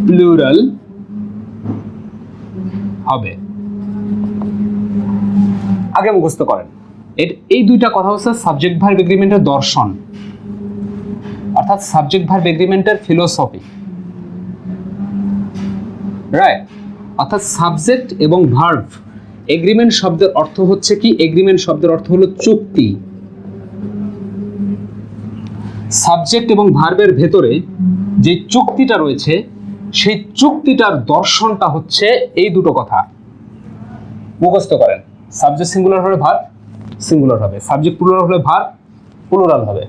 প্লুরাল হবে। আগে মুখস্থ করেন। এই দুইটা কথা হচ্ছে সাবজেক্ট ভার্ব এগ্রিমেন্টের দর্শন, অর্থাৎ সাবজেক্ট ভার্ব এগ্রিমেন্টের ফিলোসফি, রাইট? অর্থাৎ সাবজেক্ট এবং ভার্ব এগ্রিমেন্ট শব্দের অর্থ হচ্ছে কি? এগ্রিমেন্ট শব্দের অর্থ হলো চুক্তি। সাবজেক্ট এবং ভার্বের ভেতরে যে চুক্তিটা রয়েছে সেই চুক্তিটার দর্শনটা হচ্ছে এই দুটো কথা। মুখস্থ করেন। সাবজেক্ট সিঙ্গুলার হলে ভার্ব সিঙ্গুলার হবে, সাবজেক্ট প্লুরাল হলে ভার্ব প্লুরাল হবে,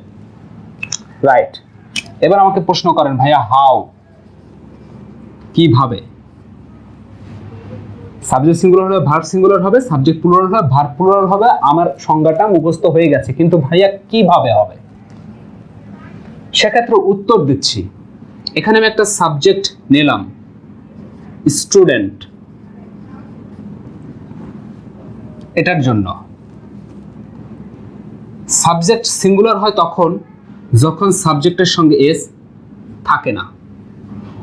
রাইট? এবার আমাকে প্রশ্ন করেন, ভাইয়া হাউ, কিভাবে? সাবজেক্ট সিঙ্গুলার হলে ভার্ব সিঙ্গুলার হবে, সাবজেক্ট প্লুরাল হলে ভার্ব প্লুরাল হবে। আমার সংজ্ঞাটা মুখস্থ হয়ে গেছে, কিন্তু ভাইয়া কিভাবে হবে? সেক্ষেত্রে উত্তর দিচ্ছি। এখানে আমি একটা সাবজেক্ট নিলাম, স্টুডেন্ট, এটার জন্য সাবজেক্ট সিঙ্গুলার হয় তখন যখন সাবজেক্টের সঙ্গে এস থাকে না,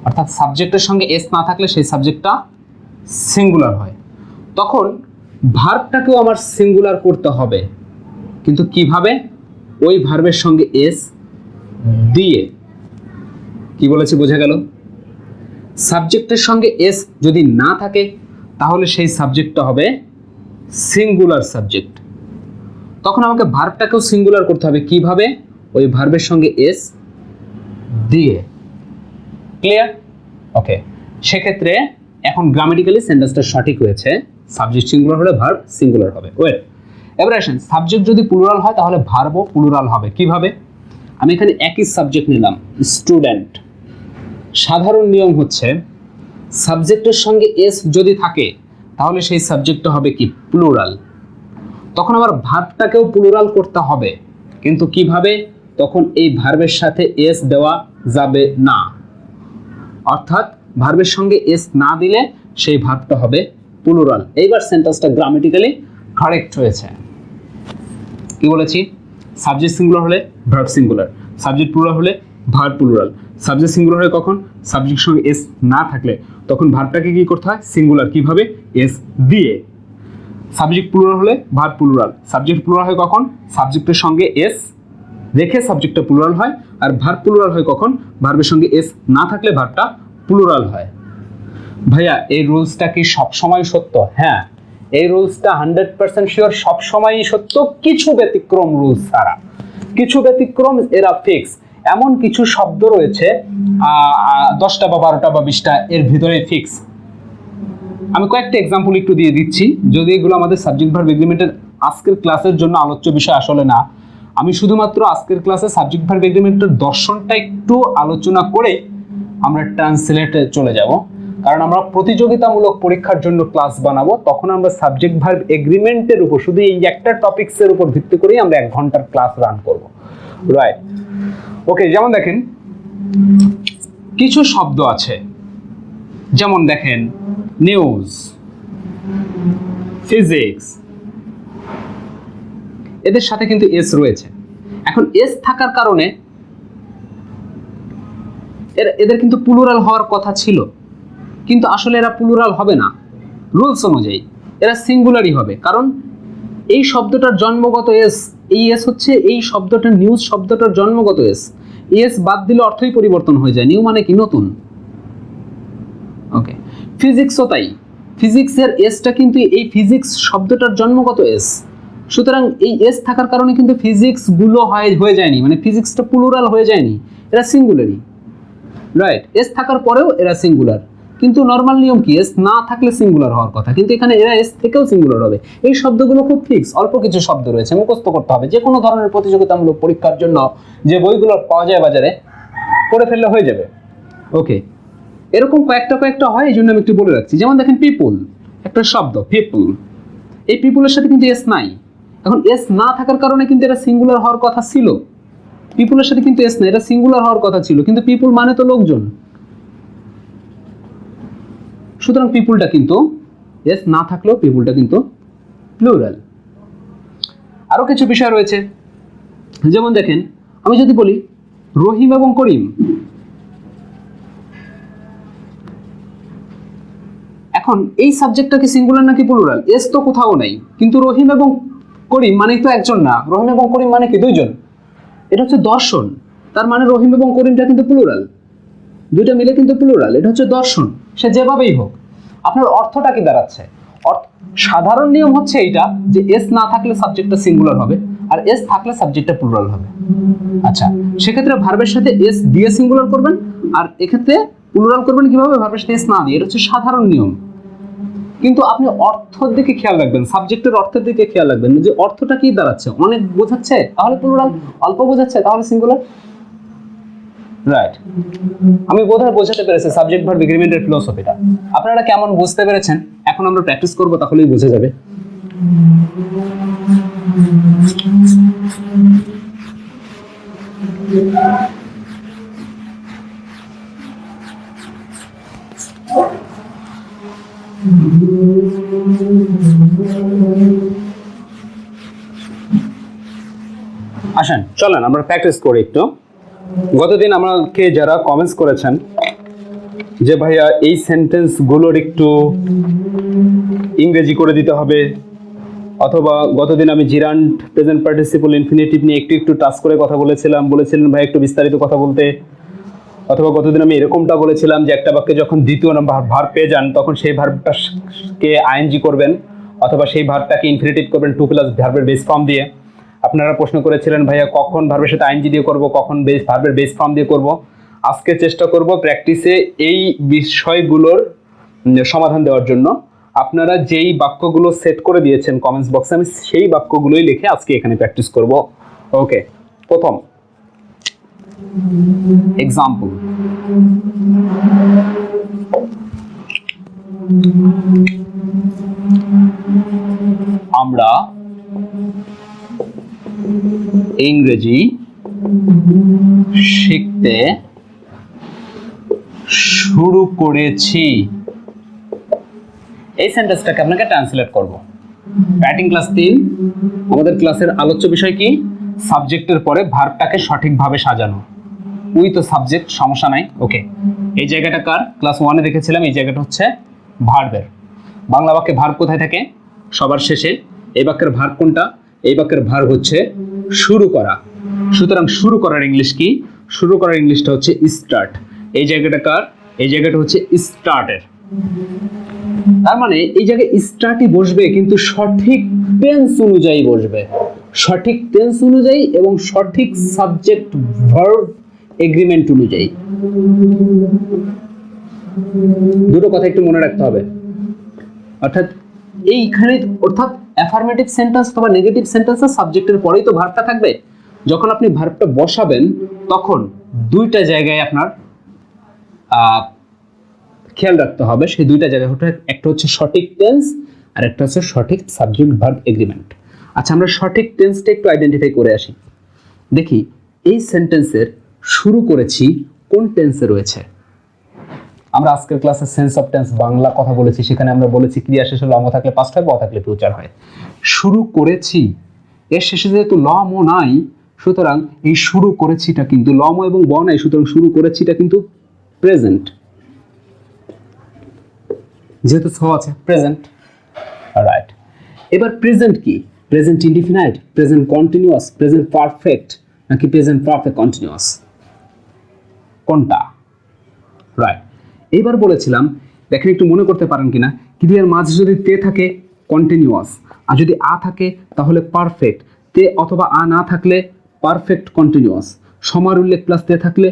অর্থাৎ সাবজেক্টের সঙ্গে এস না থাকলে সেই সাবজেক্টটা সিঙ্গুলার হয়। তখন ভার্বটাকেও আমার সিঙ্গুলার করতে হবে, কিন্তু কিভাবে? ওই ভার্বের সঙ্গে এস দিয়ে। কি বলেছি বোঝা গেল? সাবজেক্টের সঙ্গে এস যদি না থাকে তাহলে সেই সাবজেক্টটা হবে সিঙ্গুলার সাবজেক্ট। তখন আমাকে ভার্বটাকেও সিঙ্গুলার করতে হবে, কিভাবে? ওই ভার্বের সঙ্গে এস দিয়ে। ক্লিয়ার? ওকে, সেক্ষেত্রে এখন গ্রামাটিক্যালি সেন্টেন্সটা সঠিক হয়েছে। সাবজেক্ট সিঙ্গুলার হলে ভার্ব সিঙ্গুলার হবে। ওয়েট, এবার আসেন, সাবজেক্ট যদি প্লুরাল হয় তাহলে ভার্বও প্লুরাল হবে। কিভাবে? আমি এখানে একই সাবজেক্ট নিলাম, স্টুডেন্ট। সাধারণ নিয়ম হচ্ছে সাবজেক্টের সঙ্গে এস যদি থাকে তাহলে সেই সাবজেক্টটা হবে কি? প্লুরাল। তখন আবার ভার্বটাকেও প্লুরাল করতে হবে, কিন্তু কিভাবে? তখন এই ভার্বের সাথে এস দেওয়া যাবে না, অর্থাৎ ভার্বের সঙ্গে এস না দিলে সেই ভার্বটা হবে প্লুরাল। এইবার সেন্টেন্সটা গ্রামাটিক্যালি কারেক্ট হয়েছে। কি বলেছি? সাবজেক্ট সিঙ্গুলার হলে ভার্ব সিঙ্গুলার, সাবজেক্ট প্লুরাল হলে ভার্ব প্লুরাল। সাবজেক্ট সিঙ্গুলার হলে কখন? সাবজেক্টের সঙ্গে এস না থাকলে। তখন ভার্বটাকে কি করতে হয়? সিঙ্গুলার। কিভাবে? এস দিয়ে। সাবজেক্ট প্লুরাল হলে ভার্ব প্লুরাল, সাবজেক্ট প্লুরাল হয় কখন? সাবজেক্টের সঙ্গে এস রেখে সাবজেক্টটা প্লুরাল হয়। আর ভার্ব প্লুরাল হয় কখন? ভার্বের সঙ্গে এস না থাকলে ভার্বটা প্লুরাল হয়। ভাইয়া, এই রুলসটা কি সবসময় সত্য? হ্যাঁ, এই রুলসটা 100% শিওর, সবসময়ই সত্য, কিছু ব্যতিক্রম রুলস ছাড়া। কিছু ব্যতিক্রম, এরা ফিক্স। এমন কিছু শব্দ রয়েছে 10টা বা 12টা বা 20টা এর ভিতরে ফিক্স। আমি কয়েকটা এক্সাম্পল একটু দিয়ে দিচ্ছি, যদি এগুলো আমাদের সাবজেক্ট ভার্ব এগ্রিমেন্টের আজকের ক্লাসের জন্য আলোচ্য বিষয় আসলে না। আমি শুধুমাত্র আজকের ক্লাসে সাবজেক্ট ভার্ব এগ্রিমেন্টের দর্শনটা একটু আলোচনা করে আমরা ট্রান্সলেটে চলে যাব, কারণ আমরা প্রতিযোগিতামূলক পরীক্ষার জন্য ক্লাস বানাবো। তখন আমরা সাবজেক্ট ভার্ব এগ্রিমেন্টের উপর, শুধু এই একটা টপিকসের উপর ভিত্তি করেই আমরা 1 ঘন্টার ক্লাস রান করব, রাইট? ওকে, যেমন দেখেন কিছু শব্দ আছে, যেমন দেখেন নিউজ, ফিজিক্স, এদের সাথে কিন্তু এস রয়েছে। এখন এস থাকার কারণে এদের কিন্তু প্লুরাল হওয়ার কথা ছিল, কিন্তু আসলে এরা প্লুরাল হবে না রুলস অনুযায়ী, এরা সিঙ্গুলারই হবে। কারণ এই শব্দটার জন্মগত এস, এই এস হচ্ছে এই শব্দটার নিউজ শব্দটার জন্মগত এস, এস বাদ দিলে অর্থই পরিবর্তন হয়ে যায়। নিউ মানে কি নতুন। ওকে, ফিজিক্সও তাই, ফিজিক্সের এসটা কিন্তু এই ফিজিক্স শব্দটার জন্মগত এস, সুতরাং এই এস থাকার কারণে কিন্তু ফিজিক্স গুলো হয়ে যায়নি, মানে ফিজিক্সটা প্লুরাল হয়ে যায়নি, এরা সিঙ্গুলারই, রাইট। এস থাকার পরেও এরা সিঙ্গুলার, কিন্তু নর্মাল নিয়ম কি এস না থাকলে সিঙ্গুলার হওয়ার কথা, কিন্তু এখানে এরা এস থেকেও সিঙ্গুলার হবে। এই শব্দগুলো খুব ফিক্স, অল্প কিছু শব্দ রয়েছে, মুখস্থ করতে হবে। যে কোনো ধরনের প্রতিযোগিতামূলক পরীক্ষার জন্য যে বইগুলো পাওয়া যায় বাজারে, পড়ে ফেললে হয়ে যাবে। ওকে, এরকম কয়েকটা হয়, এই জন্য আমি একটু বলে রাখছি। যেমন দেখেন পিপুল, একটা শব্দ পিপুল, এই পিপুলের সাথে কিন্তু এস নাই। এখন এস না থাকার কারণে কিন্তু এটা সিঙ্গুলার হওয়ার কথা ছিল। পিপুলের সাথে কিন্তু এস নাই, এটা সিঙ্গুলার হওয়ার কথা ছিল, কিন্তু পিপুল মানে তো লোকজন, সুতরাং পিপুলটা কিন্তু এস না থাকলেও পিপুলটা কিন্তু প্লুরাল। আরো কিছু বিষয় রয়েছে, যেমন দেখেন আমি যদি বলি রহিম এবং করিম, এখন এই সাবজেক্টটা কি সিঙ্গুলার নাকি প্লুরাল? এস তো কোথাও নাই, কিন্তু রহিম এবং করিম মানে তো একজন না, রহিম এবং করিম মানে কি দুইজন, এটা হচ্ছে দর্শন, তার মানে রহিম এবং করিমটা কিন্তু প্লুরাল, দুইটা মিলে কিন্তু প্লুরাল, এটা হচ্ছে দর্শন। সে যেভাবেই হোক, আপনার অর্থটা কি দাঁড়াচ্ছে? সাধারণ নিয়ম হচ্ছে এইটা যে এস না থাকলে সাবজেক্টটা সিঙ্গুলার হবে, আর এস থাকলে সাবজেক্টটা প্লুরাল হবে। আচ্ছা, সেক্ষেত্রে ভার্বের সাথে এস দিয়ে সিঙ্গুলার করবেন, আর এক্ষেত্রে প্লুরাল করবেন কিভাবে? ভার্বের সাথে এস না দিয়ে, এটা হচ্ছে সাধারণ নিয়ম। কিন্তু আপনি অর্থের দিকে খেয়াল রাখবেন, সাবজেক্টের অর্থের দিকে খেয়াল রাখবেন, যে অর্থটা কি দাঁড়াচ্ছে, অনেক বোঝাচ্ছে তাহলে প্লুরাল, অল্প বোঝাচ্ছে তাহলে সিঙ্গুলার, রাইট। আমি বোধহয় বোঝাতে পেরেছি সাবজেক্ট ভার্ব এগ্রিমেন্টের ফিলোসফিটা। আপনারা কেমন বুঝতে পেরেছেন? এখন আমরা প্র্যাকটিস করব, তাহলেই বোঝা যাবে। আসেন চলেন আমরা প্র্যাকটিস করি একটু। গতদিন আমাকে যারা কমেন্টস করেছেন যে ভাইয়া এই সেন্টেন্স গুলোর একটু ইংরেজি করে দিতে হবে, অথবা গতদিন আমি জিরান্ড প্রেজেন্ট পার্টিসিপল ইনফিনিটিভ নিয়ে একটু টাচ করে কথা বলেছিলেন ভাই একটু বিস্তারিত কথা বলতে, অথবা গতদিন আমি এরকমটা বলেছিলাম যে একটা বাক্যে যখন দ্বিতীয় নাম্বার ভার্ব পেয়ে যান তখন সেই ভার্বটাকে আইএনজি করবেন, অথবা সেই ভার্বটাকে ইনফিনিটিভ করবেন টু প্লাস ভার্বের বেস ফর্ম দিয়ে। আপনারা প্রশ্ন করেছিলেন ভাইয়া কখন ভার্বের সাথে আইএনজি দিয়ে করব, কখন ভার্বের বেস ফর্ম দিয়ে করব। আজকে চেষ্টা করব প্র্যাকটিসে এই বিষয়গুলোর সমাধান দেওয়ার জন্য। আপনারা যেই বাক্যগুলো সেট করে দিয়েছেন কমেন্টস বক্সে, আমি সেই বাক্যগুলোই লিখে আজকে এখানে প্র্যাকটিস করব। ওকে, প্রথম এক্সাম্পল, আমরা ইংরেজি শিখতে শুরু করেছি। এই সেন্টেন্সটাকে আপনাকে ট্রান্সলেট করব। রাইটিং ক্লাস 3 আমাদের ক্লাসের আলোচ্য বিষয় কি? সাবজেক্টের পরে ভার্বটাকে সঠিকভাবে সাজানো। উই তো সাবজেক্ট, সমস্যা নাই। ওকে, এই জায়গাটা কার? ক্লাস 1-এ দেখেছিলাম। এই জায়গাটা হচ্ছে ভার্বের। বাংলা বাক্যে ভার্ব কোথায় থাকে? সবার শেষে। এই বাক্যের ভার্ব কোনটা? এই বাক্যের ভার্ব হচ্ছে শুরু করা। সুতরাং শুরু করার ইংলিশ কি? শুরু করার ইংলিশটা হচ্ছে স্টার্ট। এই জায়গাটা কার? এই জায়গাটা হচ্ছে স্টার্টের। তার মানে এই জায়গায় স্টার্টই বসবে, কিন্তু সঠিক টেন্স অনুযায়ী বসবে, সঠিক টেন্স অনুযায়ী এবং সঠিক সাবজেক্ট ভার্ব এগ্রিমেন্ট অনুযায়ী। দুটো কথা একটু মনে রাখতে হবে। অর্থাৎ এইখানে, অর্থাৎ অ্যাফার্মেটিভ সেন্টেন্স অথবা নেগেটিভ সেন্টেন্সের সাবজেক্টের পরেই তো ভার্বটা থাকবে। যখন আপনি ভার্বটা বসাবেন তখন দুইটা জায়গায় আপনার খেয়াল রাখতে হবে। সেই দুইটা জায়গায় একটা হচ্ছে সঠিক টেন্স আর একটা হচ্ছে সঠিক সাবজেক্ট ভার্ব এগ্রিমেন্ট। আচ্ছা, আমরা সঠিক টেন্সটা একটু আইডেন্টিফাই করে আসি। দেখি এই সেন্টেন্সের শুরু করেছি কোন টেন্সে রয়েছে। আমরা আজকের ক্লাসে সেন্স অফ টেন্স বাংলা কথা বলেছি, সেখানে আমরা বলেছি ক্রিয়া শেষে লম থাকলে পাস্ট হয়, ব থাকলে ফিউচার হয়। শুরু করেছি এর শেষে যেহেতু লম ও নাই, সুতরাং এই শুরু করেছিটা কিন্তু লম এবং ব নাই, সুতরাং শুরু করেছিটা কিন্তু প্রেজেন্ট, যেহেতু ছ আছে প্রেজেন্ট। রাইট, এবার প্রেজেন্ট কি? Present indefinite, present continuous, present perfect নাকি প্রেজেন্ট পারফেক্ট কন্টিনিউয়াস, কোনটা? রাইট। এইবার বলেছিলাম, দেখেন একটু মনে করতে পারেন কিনা, ক্রিয়ার মাঝে যদি তে থাকে কন্টিনিউয়াস, আর যদি আ থাকে তাহলে পারফেক্ট, তে অথবা আ না থাকলে পারফেক্ট কন্টিনিউয়াস, সময়ের উল্লেখ প্লাস তে থাকলে,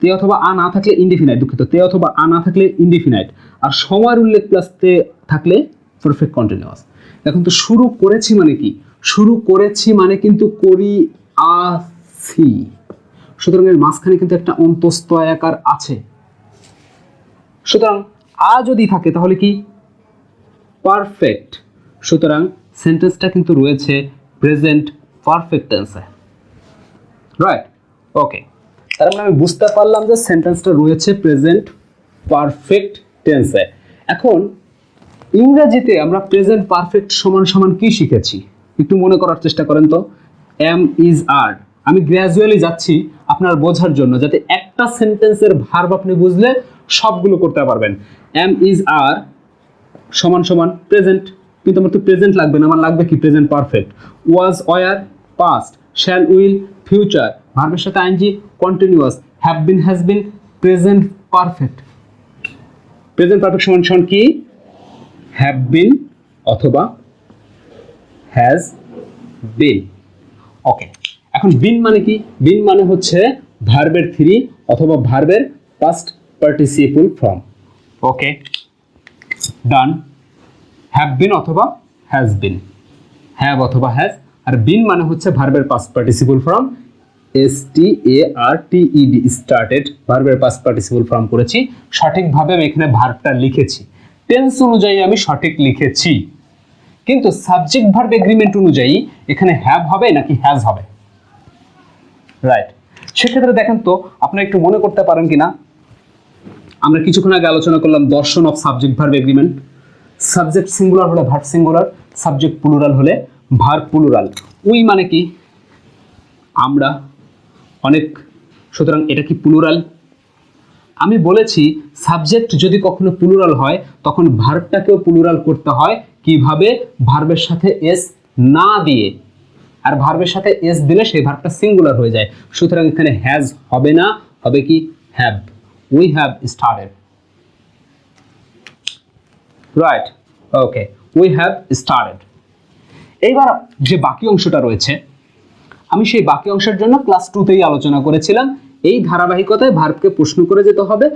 তে অথবা আ না থাকলে ইনডিফিনাইট, দুঃখিত, তে অথবা আ না থাকলে ইনডিফিনাইট, আর সময়ের উল্লেখ প্লাস তে থাকলে পারফেক্ট কন্টিনিউয়াস। এখন তো শুরু করেছি মানে কি? শুরু করেছি মানে কিন্তু করি আছি, সুতরাং এর মাঝখানে কিন্তু একটা অন্তস্থ আকার আছে। সুতরাং আ যদি থাকে তাহলে কি? পারফেক্ট। সুতরাং সেন্টেন্সটা কিন্তু রয়েছে প্রেজেন্ট পারফেক্ট টেন্সে। রাইট, ওকে। তার মানে আমি বুঝতে পারলাম যে সেন্টেন্সটা রয়েছে প্রেজেন্ট পারফেক্ট টেন্সে। এখন ইংরেজিতে আমরা প্রেজেন্ট পারফেক্ট সমান সমান কি শিখেছি? একটু মনে করার চেষ্টা করেন তো। এম ইজ আর, আমি গ্র্যাজুয়ালি যাচ্ছি আপনার বোঝার জন্য, যাতে একটা সেন্টেন্সের ভার্ব আপনি বুঝলে সবগুলো করতে পারবেন। এম ইজ আর সমান সমান প্রেজেন্ট, কিন্তু আমার তো প্রেজেন্ট লাগবে না, আমার লাগবে কি? Present perfect. Was, were past, shall, will future, ভার্বের সাথে I N G continuous, have been, has been present perfect. Present perfect সমান সমান কি? হ্যাভ বিন অথবা হ্যাজ বিন। ওকে, এখন বিন মানে কি? বিন মানে হচ্ছে ভার্বের থ্রি অথবা ভার্বের past participle form. Okay, done. Have been অথবা হ্যাজ বিন, হ্যাভ অথবা হ্যাজ, আর বিন মানে হচ্ছে ভার্বের past participle form, STARTED, started, ভার্বের পাস্ট পার্টিসিপল ফর্ম করেছি। সঠিকভাবে আমি এখানে ভার্বটা লিখেছি, টেন্স অনুযায়ী আমি সঠিক লিখেছি, কিন্তু সাবজেক্ট ভার্ব এগ্রিমেন্ট অনুযায়ী এখানে হ্যাভ হবে নাকি হ্যাজ হবে। রাইট, সেক্ষেত্রে দেখেন তো আপনারা একটু মনে করতে পারেন কিনা, আমরা কিছুক্ষণ আগে আলোচনা করলাম দর্শন of subject verb agreement. Subject singular হলে ভার্ব সিঙ্গুলার, সাবজেক্ট প্লুরাল হলে ভার্ব প্লুরাল। উই মানে কি? আমরা, অনেক, সুতরাং এটা কি প্লুরাল? আমি বলেছি সাবজেক্ট যদি কখনো প্লুরাল হয় তখন ভার্বটাকেও প্লুরাল করতে হয়। কিভাবে? ভার্বের সাথে এস না দিয়ে, আর ভার্বের সাথে এস দিলে সেই ভার্বটা সিঙ্গুলার হয়ে যায়। সুতরাং এখানে হ্যাজ হবে না, হবে কি? Have. We have started. Right, okay, we have started. এইবার যে বাকি অংশটা রয়েছে, আমি সেই বাকি অংশের জন্য ক্লাস 2তেই আলোচনা করেছিলাম। এই ধারাবাহিকতায় ভার্বকে প্রশ্ন করে যেতে হবে,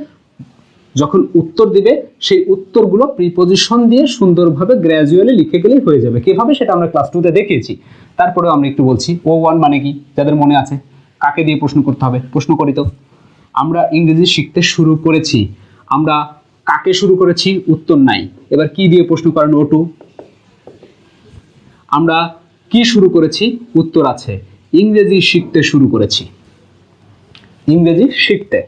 যখন উত্তর দিবে সেই উত্তরগুলো প্রিপজিশন দিয়ে সুন্দরভাবে গ্র্যাজুয়ালি লিখে গেলেই হয়ে যাবে। কিভাবে সেটা আমরা ক্লাস 2তে দেখিয়েছি। তারপরেও আমরা একটু বলছি, O1 মানে কি? যাদের মনে আছে, কাকে দিয়ে প্রশ্ন করতে হবে? প্রশ্ন করি তো। আমরা ইংরেজি শিখতে শুরু করেছি, আমরা কাকে শুরু করেছি? উত্তর নাই, এবার কি দিয়ে প্রশ্ন করেন? O2। আমরা কি শুরু করেছি? উত্তর আছে, ইংরেজি শিখতে শুরু করেছি, ইংরেজি শিখতে।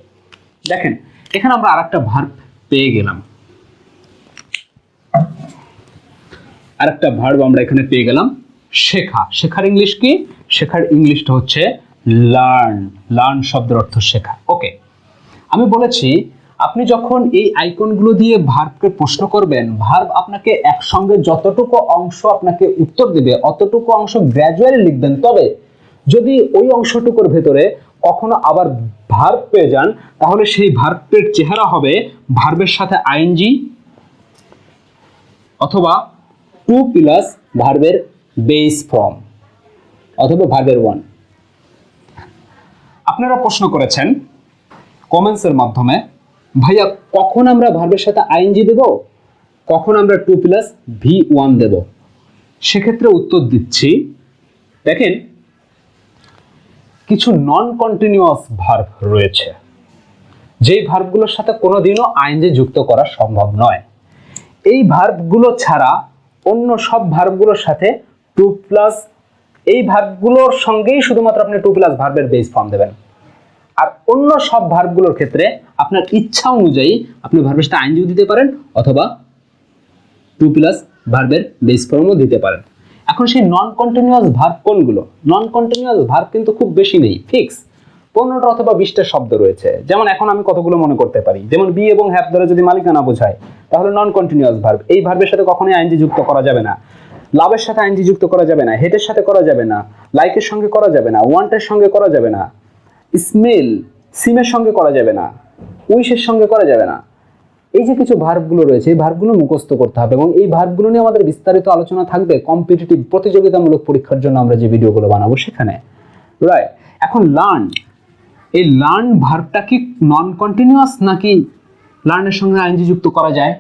দেখেন এখানে আমরা আরেকটা ভার্ব পেয়ে গেলাম, আরেকটা ভার্ব আমরা এখানে পেয়ে গেলাম, শেখা। শেখার ইংলিশ কি? শেখার ইংলিশটা হচ্ছে লার্ন। লার্ন শব্দের অর্থ শেখা। ওকে, আমি বলেছি আপনি যখন এই আইকনগুলো দিয়ে ভার্বকে প্রশ্ন করবেন, ভার্ব আপনাকে একসঙ্গে যতটুকু অংশ আপনাকে উত্তর দেবে অতটুকু অংশ গ্র্যাজুয়ালি লিখবেন। তবে যদি ওই অংশটুকুর ভেতরে কখনো আবার ভার্ব পেয়ে যান, তাহলে সেই ভার্বের চেহারা হবে ভার্বের সাথে আইএনজি অথবা টু প্লাস ভার্বের বেস ফর্ম অথবা ভার্বের ওয়ান। আপনারা প্রশ্ন করেছেন কমেন্টসের মাধ্যমে, ভাইয়া কখন আমরা ভার্বের সাথে আইএনজি দেব, কখন আমরা টু প্লাস V1 দেব? সেক্ষেত্রে উত্তর দিচ্ছি, দেখেন কিছু নন কন্টিনিউয়াস ভার্ব রয়েছে, যেই ভার্বগুলোর সাথে কোনোদিনও আইএনজি যুক্ত করা সম্ভব নয়। এই ভার্বগুলো ছাড়া অন্য সব ভার্বগুলোর সাথে টু প্লাস, এই ভার্বগুলোর সঙ্গেই শুধুমাত্র আপনি টু প্লাস ভার্বের বেস ফর্ম দেবেন। আর অন্য সব ভার্বগুলোর ক্ষেত্রে আপনার ইচ্ছা অনুযায়ী আপনি ভার্বের সাথে আইএনজিও দিতে পারেন অথবা টু প্লাস ভার্বের বেস ফর্মও দিতে পারেন। এখন সেই নন কন্টিনিউয়াস ভার্ব কোনগুলো? নন কন্টিনিউয়াস ভার্ব কিন্তু খুব বেশি নেই, ফিক্স 15টা অথবা 20টা শব্দ রয়েছে। যেমন এখন আমি কতগুলো মনে করতে পারি, যেমন বি এবং হ্যাভ ধরে যদি মালিকানা বোঝায় তাহলে নন কন্টিনিউয়াস ভার্ব। এই ভার্বের সাথে কখনোই আইএনজি যুক্ত করা যাবে না। লাভের সাথে আইএনজি যুক্ত করা যাবে না, হেটের সাথে করা যাবে না, লাইকের সঙ্গে করা যাবে না, ওয়ান্টের সঙ্গে করা যাবে না, স্মেল সিমের সঙ্গে করা যাবে না, উইশের সঙ্গে করা যাবে না। এই যে কিছু ভার্বগুলো রয়েছে, এই ভার্বগুলো মুখস্থ করতে হবে এবং এই ভার্বগুলো নিয়ে আমাদের বিস্তারিত আলোচনা থাকবে কম্পিটিটিভ প্রতিযোগিতামূলক পরীক্ষার জন্য আমরা যে ভিডিওগুলো বানাবো সেখানে। রাইট, এখন লার্ন, এই লার্ন ভার্বটা কি নন কন্টিনিউয়াস নাকি লার্নের সঙ্গে আইএনজি যুক্ত করা যায়?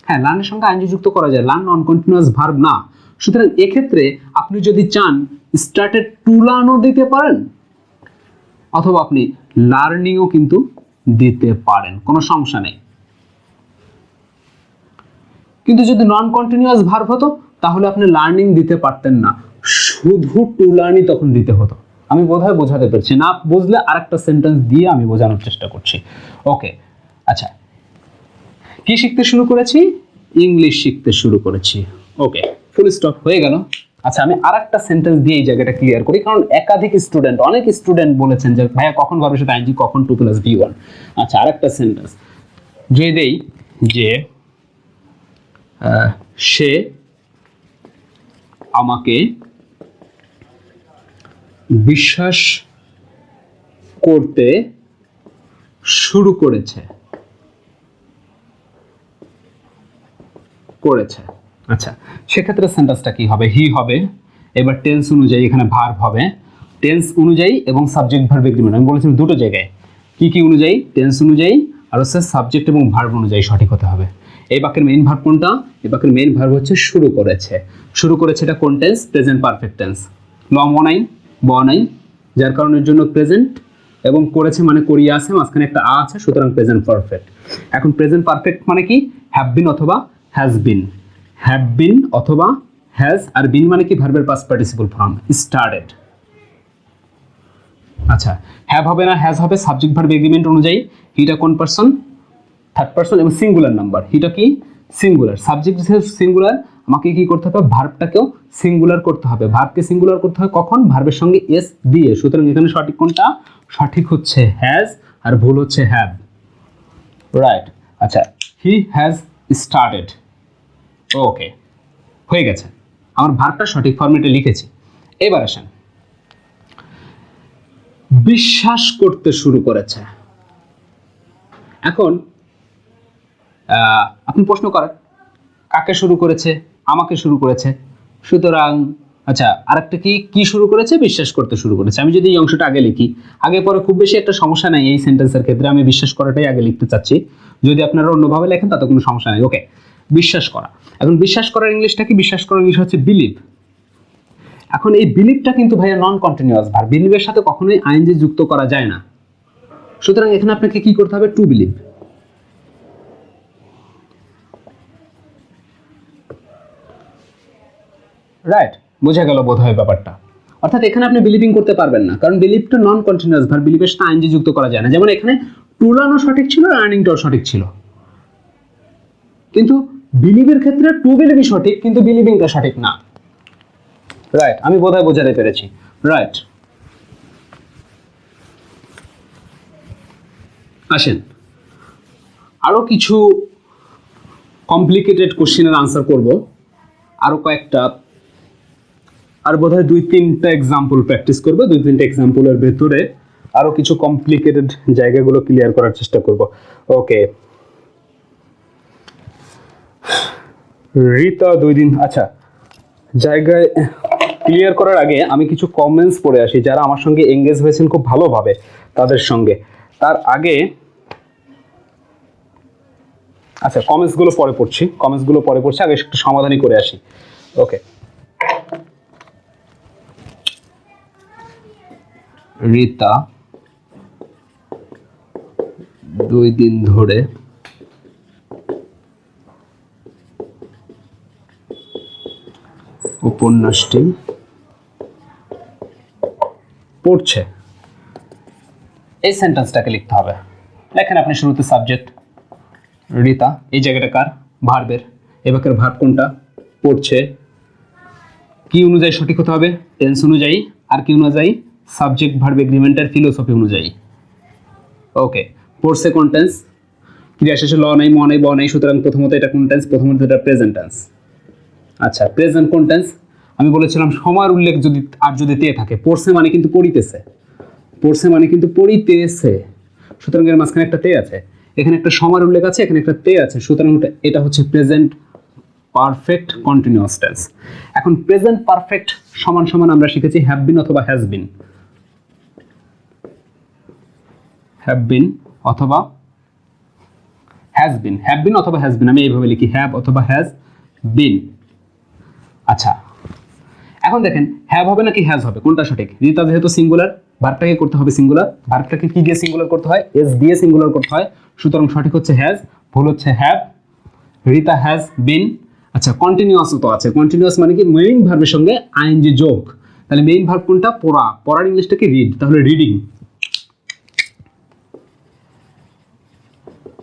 হ্যাঁ, লার্নের সঙ্গে আইএনজি যুক্ত করা যায়, লার্ন নন কন্টিনিউয়াস ভার্ব না। সুতরাং এক্ষেত্রে আপনি যদি চান স্টার্টেড টু লার্নও দিতে পারেন অথবা আপনি লার্নিংও কিন্তু দিতে পারেন, কোনো সমস্যা নেই। কিন্তু যদি নন কন্টিনিউয়াস ভার্ব হতো তাহলে আপনি লার্নিং দিতে পারতেন না, শুধু টু লার্নই তখন দিতে হতো। আমি বোধহয় বোঝাতে পেরেছি, না বুঝলে আরেকটা সেন্টেন্স দিয়ে আমি বোঝানোর চেষ্টা করছি। ওকে, আচ্ছা, কি শিখতে শুরু করেছি? ইংলিশ শিখতে শুরু করেছি। ওকে, ফুল স্টপ হয়ে গেল। আচ্ছা, আমি আরেকটা সেন্টেন্স দিয়ে এই জায়গাটা ক্লিয়ার করি, কারণ একাধিক স্টুডেন্ট, অনেক স্টুডেন্ট বলেছেন যে ভাইয়া কখন ভার্বের সাথে আইএনজি, কখন 2+V1। আচ্ছা, আরেকটা সেন্টেন্স যে দেই যে সে আমাকে বিশ্বাস করতে শুরু করেছে। আচ্ছা, সেক্ষেত্রে সেন্টেন্সটা কি হবে? হি হবে, এবার টেন্স অনুযায়ী এখানে ভার্ব হবে, টেন্স অনুযায়ী এবং সাবজেক্ট ভার্ব এগ্রিমেন্ট। আমি বলেছিলাম দুটো জায়গায়, কি কি অনুযায়ী? টেন্স অনুযায়ী আর হচ্ছে সাবজেক্ট এবং ভার্ব অনুযায়ী সঠিক হতে হবে। এই বাক্যের মেইন ভার্ব কোনটা? এই বাক্যের মেইন ভার্ব হচ্ছে শুরু করেছে। শুরু করেছে, এটা কোন টেন্স? Present perfect tense. ব নাই, যার কারণের জন্য প্রেজেন্ট, এবং করেছে মানে করিয়া আছে, মাঝখানে একটা আ আছে, সুতরাং প্রেজেন্ট পারফেক্ট। এখন প্রেজেন্ট পারফেক্ট মানে কি? হ্যাভ বিন অথবা হ্যাজ বিন, হ্যাভ বিন অথবা হ্যাজ, আর বিন মানে কি? ভার্বের পাস্ট পার্টিসিপল ফর্ম, স্টার্টেড। আচ্ছা, হ্যাভ হবে না হ্যাজ হবে, সাবজেক্ট ভার্ব এগ্রিমেন্ট অনুযায়ী। হিটা কোন পারসন? থার্ড পারসন এবং সিঙ্গুলার নাম্বার। হিটা কি? সিঙ্গুলার। সাবজেক্ট যেহেতু সিঙ্গুলার, আমাকে কি করতে হবে? ভার্বটাকেও সিঙ্গুলার করতে হবে। ভার্বকে সিঙ্গুলার করতে হয় কখন? ভার্বের সঙ্গে এস দিয়ে। সুতরাং এখানে সঠিক কোনটা? সঠিক হচ্ছে হ্যাজ, আর ভুল হচ্ছে হ্যাভ। রাইট, আচ্ছা, হি হ্যাজ স্টার্টেড। ওকে, হয়ে গেছে, আমার ভার্বটা সঠিক ফরম্যাটে লিখেছি। এবার আসেন, বিশ্বাস করতে শুরু করেছে। এখন আপনি প্রশ্ন করেন কাকে শুরু করেছে? আমাকে শুরু করেছে। সুতরাং আচ্ছা, আরেকটা কি শুরু করেছে? বিশ্বাস করতে শুরু করেছে। আমি যদি এই অংশটা আগে লিখি, আগে পরে খুব বেশি একটা সমস্যা নাই এই সেন্টেন্সের ক্ষেত্রে, আমি বিশ্বাস করাটাই আগে লিখতে চাচ্ছি। যদি আপনারা অন্যভাবে লেখেন তাতে কোনো সমস্যা নেই। ওকে, বিশ্বাস করা। এখন বিশ্বাস করার ইংলিশটা কি? বিশ্বাস করার ইংলিশ হচ্ছে বিলিভ। এখন এই বিলিভটা কিন্তু ভাইয়া নন কন্টিনিউয়াস ভার্ব, বিলিভের সাথে কখনোই আইএনজি যুক্ত করা যায় না। সুতরাং এখানে আপনাকে কি করতে হবে? To believe. রাইট, বোঝা গেল বোধহয় ব্যাপারটা। অর্থাৎ এখানে আপনি বিলিভিং করতে পারবেন না, কারণ বিলিভটা নন কন্টিনিউয়াস ভার্ব, বিলিভের সাথে আইএনজি যুক্ত করা যায় না। যেমন এখানে টুলানো সঠিক ছিল, আর্নিংটাও সঠিক ছিল, কিন্তু বিলিভের ক্ষেত্রে টু বিলিভই সঠিক, কিন্তু বিলিভিংটা সঠিক না। রাইট, আমি বোধহয় বোঝাতে পেরেছি। রাইট, আসেন আরো কিছু কমপ্লিকেটেড কোশ্চেনের আনসার করব, আরো কয়েকটা, আর বোধহয় 2-3টা এক্সাম্পল প্র্যাকটিস করবো। 2-3টা এক্সাম্পলের ভেতরে আরো কিছু কমপ্লিকেটেড জায়গাগুলো ক্লিয়ার করার চেষ্টা করব। ওকে, রিতা 2 দিন। আচ্ছা, জায়গায় ক্লিয়ার করার আগে আমি কিছু কমেন্টস পড়ে আসি, যারা আমার সঙ্গে এঙ্গেজ হয়েছেন খুব ভালোভাবে তাদের সঙ্গে। তার আগে আচ্ছা, কমেন্টসগুলো পরে পড়ছি, আগে একটু সমাধানই করে আসি। ওকে, রিতা 2 দিন ধরে উপন্যাসটি পড়ছে। এই সেন্টেন্সটাকে লিখতে হবে। দেখেন আপনি শুরুতে সাবজেক্ট রিতা, এই জায়গাটা কার? ভার্বের। এবারের ভার্ব কোনটা? পড়ছে। কি অনুযায়ী সঠিক হতে হবে? টেন্স অনুযায়ী। আর কি অনুযায়ী? সাবজেক্ট ভার্ব এগ্রিমেন্টের ফিলোসফি অনুযায়ী। ওকে, পড়ছে কোন টেন্স? ক্রিয়া শেষে ল নাই, ম নাই, ব নাই, সুতরাং প্রথমত এটা কোন টেন্স? প্রথমত এটা প্রেজেন্ট টেন্স। আচ্ছা, প্রেজেন্ট কোন টেন্স? আমি বলেছিলাম সময়ের উল্লেখ যদি তে থাকে, পড়ছে মানে কিন্তু পড়িতেছে, পড়ছে মানে কিন্তু পড়িতেছে, সুতরাং এর মাঝখানে একটা তে আছে, এখানে একটা সময়ের উল্লেখ আছে, এখানে একটা তে আছে, সুতরাং এটা হচ্ছে প্রেজেন্ট পারফেক্ট কন্টিনিউয়াস টেন্স। এখন প্রেজেন্ট পারফেক্ট সমান সমান আমরা শিখেছি হ্যাভ বিন অথবা হ্যাজ বিন, হ্যাভ বিন অথবা হ্যাজ বিন, হ্যাভ বিন অথবা হ্যাজ বিন, আমি এইভাবে লিখি হ্যাভ অথবা হ্যাজ বিন। আচ্ছা, এখন দেখেন হ্যাভ হবে নাকি হ্যাজ হবে, কোনটা সঠিক? রিতা যেহেতু সিঙ্গুলার, ভার্বটাকে করতে হবে সিঙ্গুলার, ভার্বটাকে কি দিয়ে সিঙ্গুলার করতে হয়? এস দিয়ে সিঙ্গুলার করতে হয়, সুতরাং সঠিক হচ্ছে হ্যাজ, ভুল হচ্ছে হ্যাভ। Rita has been. আচ্ছা, কন্টিনিউয়াস তো আছে, কন্টিনিউয়াস মানে কি মেইন ভার্বের সঙ্গে আইএনজি যোগ, তাহলে মেইন ভার্ব কোনটা? পড়া, পড়ার ইংলিশটা কি? রিড, তাহলে রিডিং।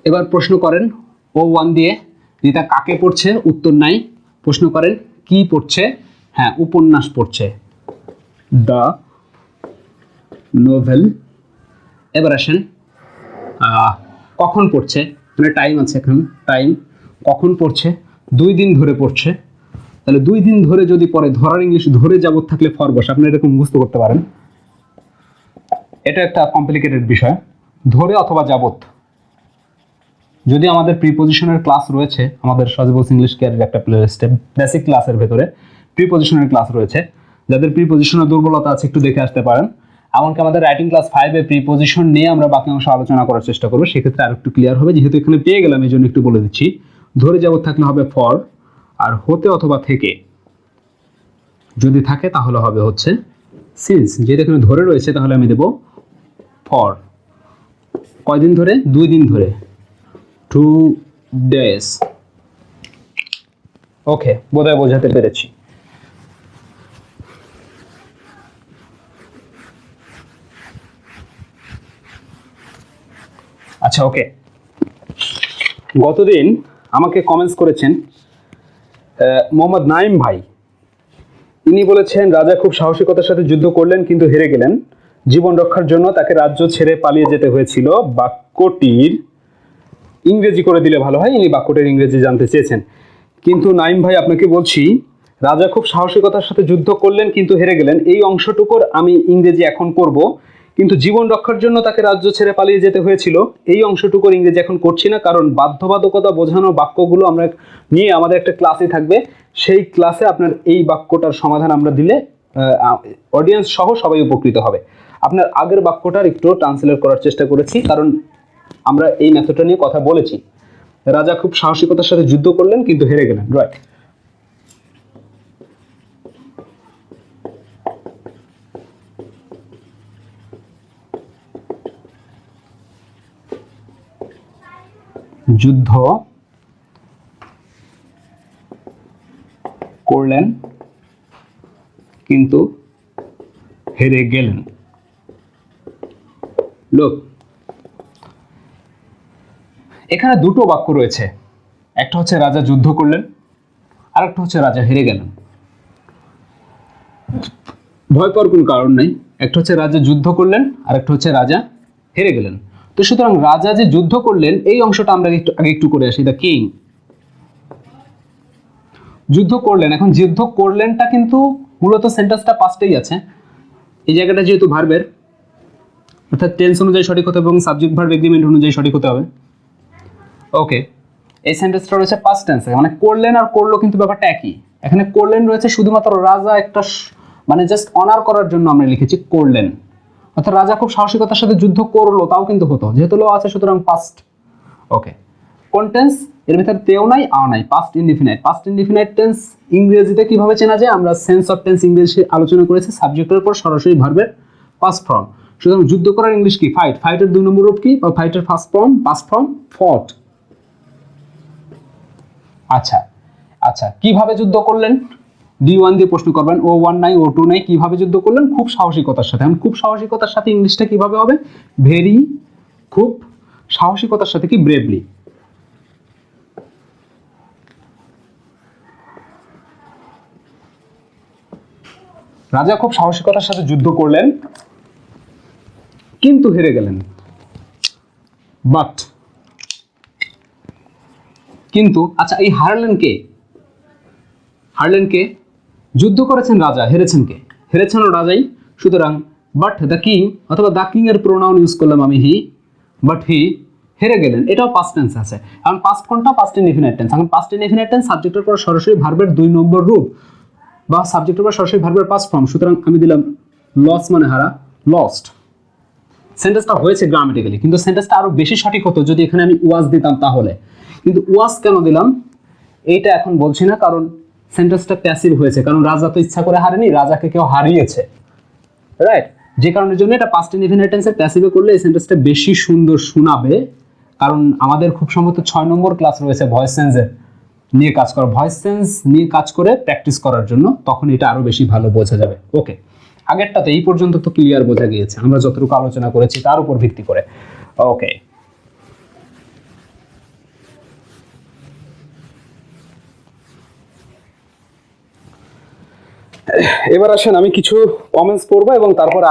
এবার প্রশ্ন করেন O1 দিয়ে, রিতা কাকে পড়ছে? উত্তর নাই। প্রশ্ন করেন কি পড়ছে? হ্যাঁ, উপন্যাস পড়ছে, দ্য নোভেল। এবার আসেন কখন পড়ছে, মানে টাইম আছে, এখন টাইম কখন পড়ছে? 2 দিন ধরে পড়ছে, তাহলে 2 দিন ধরে যদি পড়ে, ধরার ইংলিশ ধরে যাবত থাকলে ফর বসে, আপনি এরকম মুখস্থ করতে পারেন। এটা একটা কমপ্লিকেটেড বিষয়, ধরে অথবা যাবত। যদি আমাদের প্রিপজিশনের ক্লাস রয়েছে, আমাদের সহজ ইংলিশ কেয়ারের একটা প্লেলিস্টে বেসিক ক্লাসের ভেতরে প্রিপজিশনের ক্লাস রয়েছে, যাদের প্রিপজিশনের দুর্বলতা আছে একটু দেখে আসতে পারেন। এমনকি আমাদের রাইটিং ক্লাস 5-এ প্রিপজিশন নিয়ে আমরা বাকি অংশ আলোচনা করার চেষ্টা করবো, সেক্ষেত্রে আর একটু ক্লিয়ার হবে। যেহেতু এখানে পেয়ে গেলাম এই জন্য একটু বলে দিচ্ছি, ধরে যাবত থাকলে হবে ফর, আর হতে অথবা থেকে যদি থাকে তাহলে হবে হচ্ছে সিন্স। যেহেতু এখানে ধরে রয়েছে তাহলে আমি দেব ফর। কয়দিন ধরে? 2 দিন ধরে, 2 days। ওকে, বোধহয় বোঝাতে পেরেছি। আচ্ছা, ওকে, গতদিন আমাকে কমেন্টস করেছেন মোহাম্মদ নাইম ভাই। ইনি বলেছেন রাজা খুব সাহসিকতার সাথে যুদ্ধ করলেন কিন্তু হেরে গেলেন, জীবন রক্ষার জন্য তাকে রাজ্য ছেড়ে পালিয়ে যেতে হয়েছিল। বাক্যটির ইংরেজি করে দিলে ভালো হয়, ইনি বাক্যটির ইংরেজি জানতে চেয়েছেন। কিন্তু নাইম ভাই আপনাকে বলছি, রাজা খুব সাহসিকতার সাথে যুদ্ধ করলেন কিন্তু হেরে গেলেন, এই অংশটুকুর আমি ইংরেজি এখন করব, কিন্তু জীবন রক্ষার জন্য তাকে রাজ্য ছেড়ে পালিয়ে যেতে হয়েছিল, এই অংশটুকুর ইংরেজি এখন করছি না, কারণ বাধ্যবাধকতা বোঝানো বাক্যগুলো আমরা নিয়ে আমাদের একটা ক্লাসই থাকবে, সেই ক্লাসে আপনার এই বাক্যটার সমাধান আমরা দিলে অডিয়েন্স সহ সবাই উপকৃত হবে। আপনার আগের বাক্যটার একটু ট্রান্সলেট করার চেষ্টা করেছি, কারণ আমরা এই মেথডটা নিয়ে কথা বলেছি। রাজা খুব সাহসিকতার সাথে যুদ্ধ করলেন কিন্তু হেরে গেলেন, রাইট। যুদ্ধ করলেন কিন্তু হেরে গেলেন। লোক, এখানে দুটো বাক্য রয়েছে, একটা হচ্ছে রাজা যুদ্ধ করলেন, আর একটা হচ্ছে রাজা হেরে গেলেন। ভয় পাওয়ার কোনো কারণ নেই, একটা হচ্ছে রাজা যুদ্ধ করলেন, আর একটা হচ্ছে রাজা হেরে গেলেন। তো সুতরাং রাজা যে যুদ্ধ করলেন এই অংশটা আমরা আগে একটু করে আসি। দ্য কিং যুদ্ধ করলেন, এখন যুদ্ধ করলেনটা কিন্তু মূলত সেন্টেন্সটা পাস্টেই আছে, এই জায়গাটা যেহেতু ভার্বের, অর্থাৎ টেন্স অনুযায়ী সঠিক হতে হবে এবং সাবজেক্ট ভার্ব এগ্রিমেন্ট অনুযায়ী সঠিক হতে হবে। ওকে, এই সেন্টেন্সটা রয়েছে পাস্ট টেন্সে, মানে করলেন আর করলো কিন্তু ব্যাপারটা একই। এখানে করলেন রয়েছে শুধুমাত্র রাজা একটা মানে জাস্ট অনার করার জন্য আমরা লিখেছি করলেন, অর্থাৎ রাজা খুব সাহসিকতার সাথে যুদ্ধ করলো, তাও কিন্তু হতো, যেহেতু লো আছে সুতরাং পাস্ট। ওকে, কোন টেন্স? এর ভিতরে তেও নাই আ নাই, past indefinite. Past indefinite tense ইংরেজিতে কিভাবে চেনা যায়? আমরা সেন্স অফ টেন্স ইংরেজি আলোচনা করেছি, সাবজেক্টের উপর সরাসরি ভার্বের পাস্ট ফর্ম। সুতরাং যুদ্ধ করার ইংলিশ কি? ফাইট। ফাইটের 2 নম্বর রূপ কি? বা ফাইটের ফার্স্ট ফর্ম, পাস্ট ফর্ম ফট। আচ্ছা আচ্ছা, কিভাবে যুদ্ধ করলেন? D1 দিয়ে প্রশ্ন করবেন, O1 নাই, O2 নাই, কিভাবে যুদ্ধ করলেন? খুব সাহসিকতার সাথে। এখন খুব সাহসিকতার সাথে ইংলিশটা কিভাবে হবে? ভেরি, খুব সাহসিকতার সাথে কি? ব্রেভলি। রাজা খুব সাহসিকতার সাথে যুদ্ধ করলেন কিন্তু হেরে গেলেন, বাট। কিন্তু আচ্ছা, এই হারলেন কে? হারলেন কে? যুদ্ধ করেছেন রাজা, হেরেছেন কে? হেরেছেনও রাজাই। সুতরাং বাট দ্য কিং অথবা দ্য কিং এর প্রোনাউন ইউজ করলাম আমি হি, বাট হি হেরে গেলেন, এটাও পাস্ট টেন্স আছে। এখন পাস্ট কোনটা? Past indefinite tense. এখন পাস্ট ইনডিফিনিট টেন্স সাবজেক্টের পর সরাসরি ভার্বের 2 নম্বর রূপ বা সাবজেক্টের পর সরাসরি ভার্বের পাস্ট ফর্ম। সুতরাং আমি দিলাম লস মানে হারা, লস্ট। সেন্টেন্সটা হয়েছে গ্রামাটিক্যালি, কিন্তু সেন্টেন্সটা আরো বেশি সঠিক হতো যদি এখানে আমি ওয়াজ দিতাম তাহলে। কিন্তু ওয়াজ কেন দিলাম এইটা এখন বলছি না, কারণ সেন্টেন্সটা প্যাসিভ হয়েছে, কারণ রাজা তো ইচ্ছা করে হারেনি, রাজাকে কেউ হারিয়েছে, রাইট? যে কারণের জন্য এটা পাস্ট ইনডিফিনিট টেন্সের প্যাসিভে করলে এই সেন্টেন্সটা বেশি সুন্দর শোনাবে। কারণ আমাদের খুব সম্ভবত 6 নম্বর ক্লাস রয়েছে ভয়েস চেঞ্জের নিয়ে কাজ করা, ভয়েস চেঞ্জ নিয়ে কাজ করে প্র্যাকটিস করার জন্য, তখন এটা আরো বেশি ভালো বোঝা যাবে। ওকে, আগেরটাতে এই পর্যন্ত তো ক্লিয়ার বোঝা গিয়েছে, আমরা যতটুকু আলোচনা করেছি তার উপর ভিত্তি করে। ওকে, এবার আসেন আমি কিছু কমেন্টস পড়বো এবং তারপর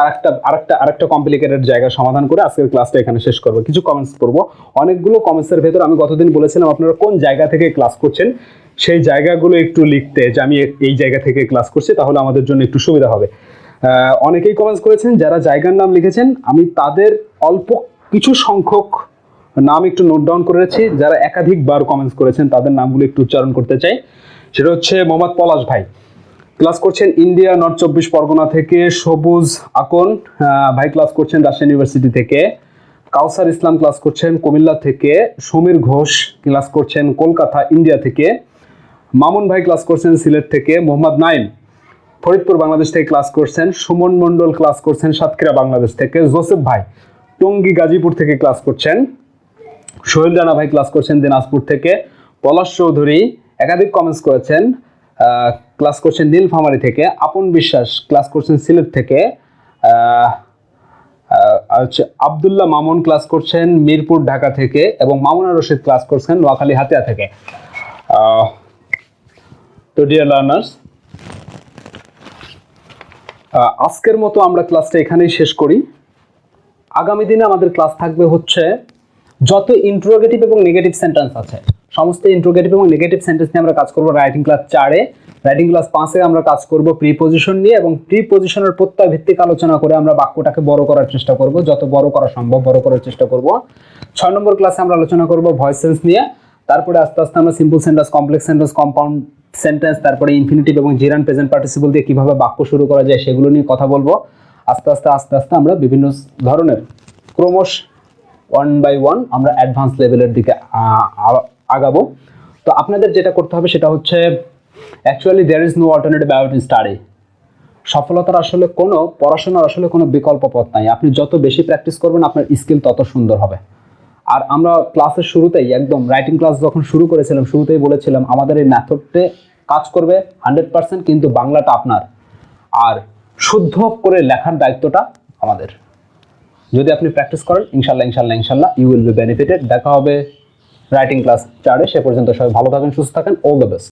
আরেকটা কমপ্লিকেটেড জায়গা সমাধান করে আজকের ক্লাসটা এখানে শেষ করবো। কিছু কমেন্টস পড়বো, অনেকগুলো কমেন্টসের ভেতর আমি গতদিন বলেছিলাম আপনারা কোন জায়গা থেকে ক্লাস করছেন সেই জায়গাগুলো একটু লিখতে, যে আমি এই জায়গা থেকে ক্লাস করছি, তাহলে আমাদের জন্য একটু সুবিধা হবে। অনেকেই কমেন্টস করেছেন, যারা জায়গার নাম লিখেছেন আমি তাদের অল্প কিছু সংখ্যক নাম একটু নোট ডাউন করেছি, যারা একাধিকবার কমেন্টস করেছেন তাদের নামগুলো একটু উচ্চারণ করতে চাই। সেটা হচ্ছে মোহাম্মদ পলাশ ভাই, ক্লাস করছেন ইন্ডিয়া নর্থ 24 পরগনা থেকে। সবুজ আকন ভাই ক্লাস করছেন রাজশাহী ইউনিভার্সিটি থেকে। কাউসার ইসলাম ক্লাস করছেন কুমিল্লা থেকে। সমীর ঘোষ ক্লাস করছেন কলকাতা ইন্ডিয়া থেকে। মামুন ভাই ক্লাস করছেন সিলেট থেকে। মোহাম্মদ নাইম ফরিদপুর বাংলাদেশ থেকে ক্লাস করছেন। সুমন মন্ডল ক্লাস করছেন সাতক্ষীরা বাংলাদেশ থেকে। জোসেফ ভাই টঙ্গী গাজীপুর থেকে ক্লাস করছেন। সোহেল রানা ভাই ক্লাস করছেন দিনাজপুর থেকে। পলাশ চৌধুরী একাধিক কমেন্টস করেছেন, ক্লাস করছেন নীলফামারী থেকে। আপন বিশ্বাস ক্লাস করছেন সিলেট থেকে। আব্দুল্লাহ মামুন ক্লাস করছেন মিরপুর ঢাকা থেকে এবং মামুনা রশিদ ক্লাস করছেন নোয়াখালী হাতিয়া থেকে। তো ডিয়ার লার্নার্স, আজকের মতো আমরা ক্লাসটা এখানেই শেষ করি। আগামী দিনে আমাদের ক্লাস থাকবে হচ্ছে যত ইন্ট্রোগেটিভ এবং নেগেটিভ সেন্টেন্স আছে সমস্ত ইন্ট্রোগেটিভ এবং নেগেটিভ সেন্টেন্স নিয়ে আমরা কাজ করব রাইটিং ক্লাস 4-এ। রাইটিং ক্লাস 5-এ আমরা কাজ করব প্রিপজিশন নিয়ে, এবং প্রিপজিশনের প্রত্যয় ভিত্তিক আলোচনা করে আমরা বাক্যটাকে বড় করার চেষ্টা করব, যত বড় করা সম্ভব বড় করার চেষ্টা করব। 6 নম্বর ক্লাসে আমরা আলোচনা করব ভয়েস সেন্স নিয়ে। তারপরে আস্তে আস্তে আমরা simple sentence, complex sentence, compound sentence, তারপরে ইনফিনিটিভ এবং জিরান প্রেজেন্ট পার্টিসিপল দিয়ে কিভাবে বাক্য শুরু করা যায় সেগুলো নিয়ে কথা বলবো। আস্তে আস্তে আমরা বিভিন্ন ধরনের ক্রমশ 1 by 1 আমরা অ্যাডভান্স লেভেলের দিকে আগাবো। তো আপনাদের যেটা করতে হবে সেটা হচ্ছে actually there is no alternative by to study. সফলতার আসলে পড়াশোনার আসলে কোনো বিকল্প পথ নাই। আপনি যত বেশি প্র্যাকটিস করবেন আপনার স্কিল তত সুন্দর হবে। আর আমরা ক্লাসের শুরুতেই একদম রাইটিং ক্লাস যখন শুরু করেছিলাম শুরুতেই বলেছিলাম আমাদের এই মেথডে কাজ করবে 100%, কিন্তু বাংলাটা আপনার, আর শুদ্ধ করে লেখার দায়িত্বটা আমাদের। যদি আপনি প্র্যাকটিস করেন ইনশাল্লাহ ইউ উইল বি বেনিফিটেড। দেখা হবে রাইটিং ক্লাস 4-এ। সে পর্যন্ত সবাই ভালো থাকেন, সুস্থ থাকেন। All the best.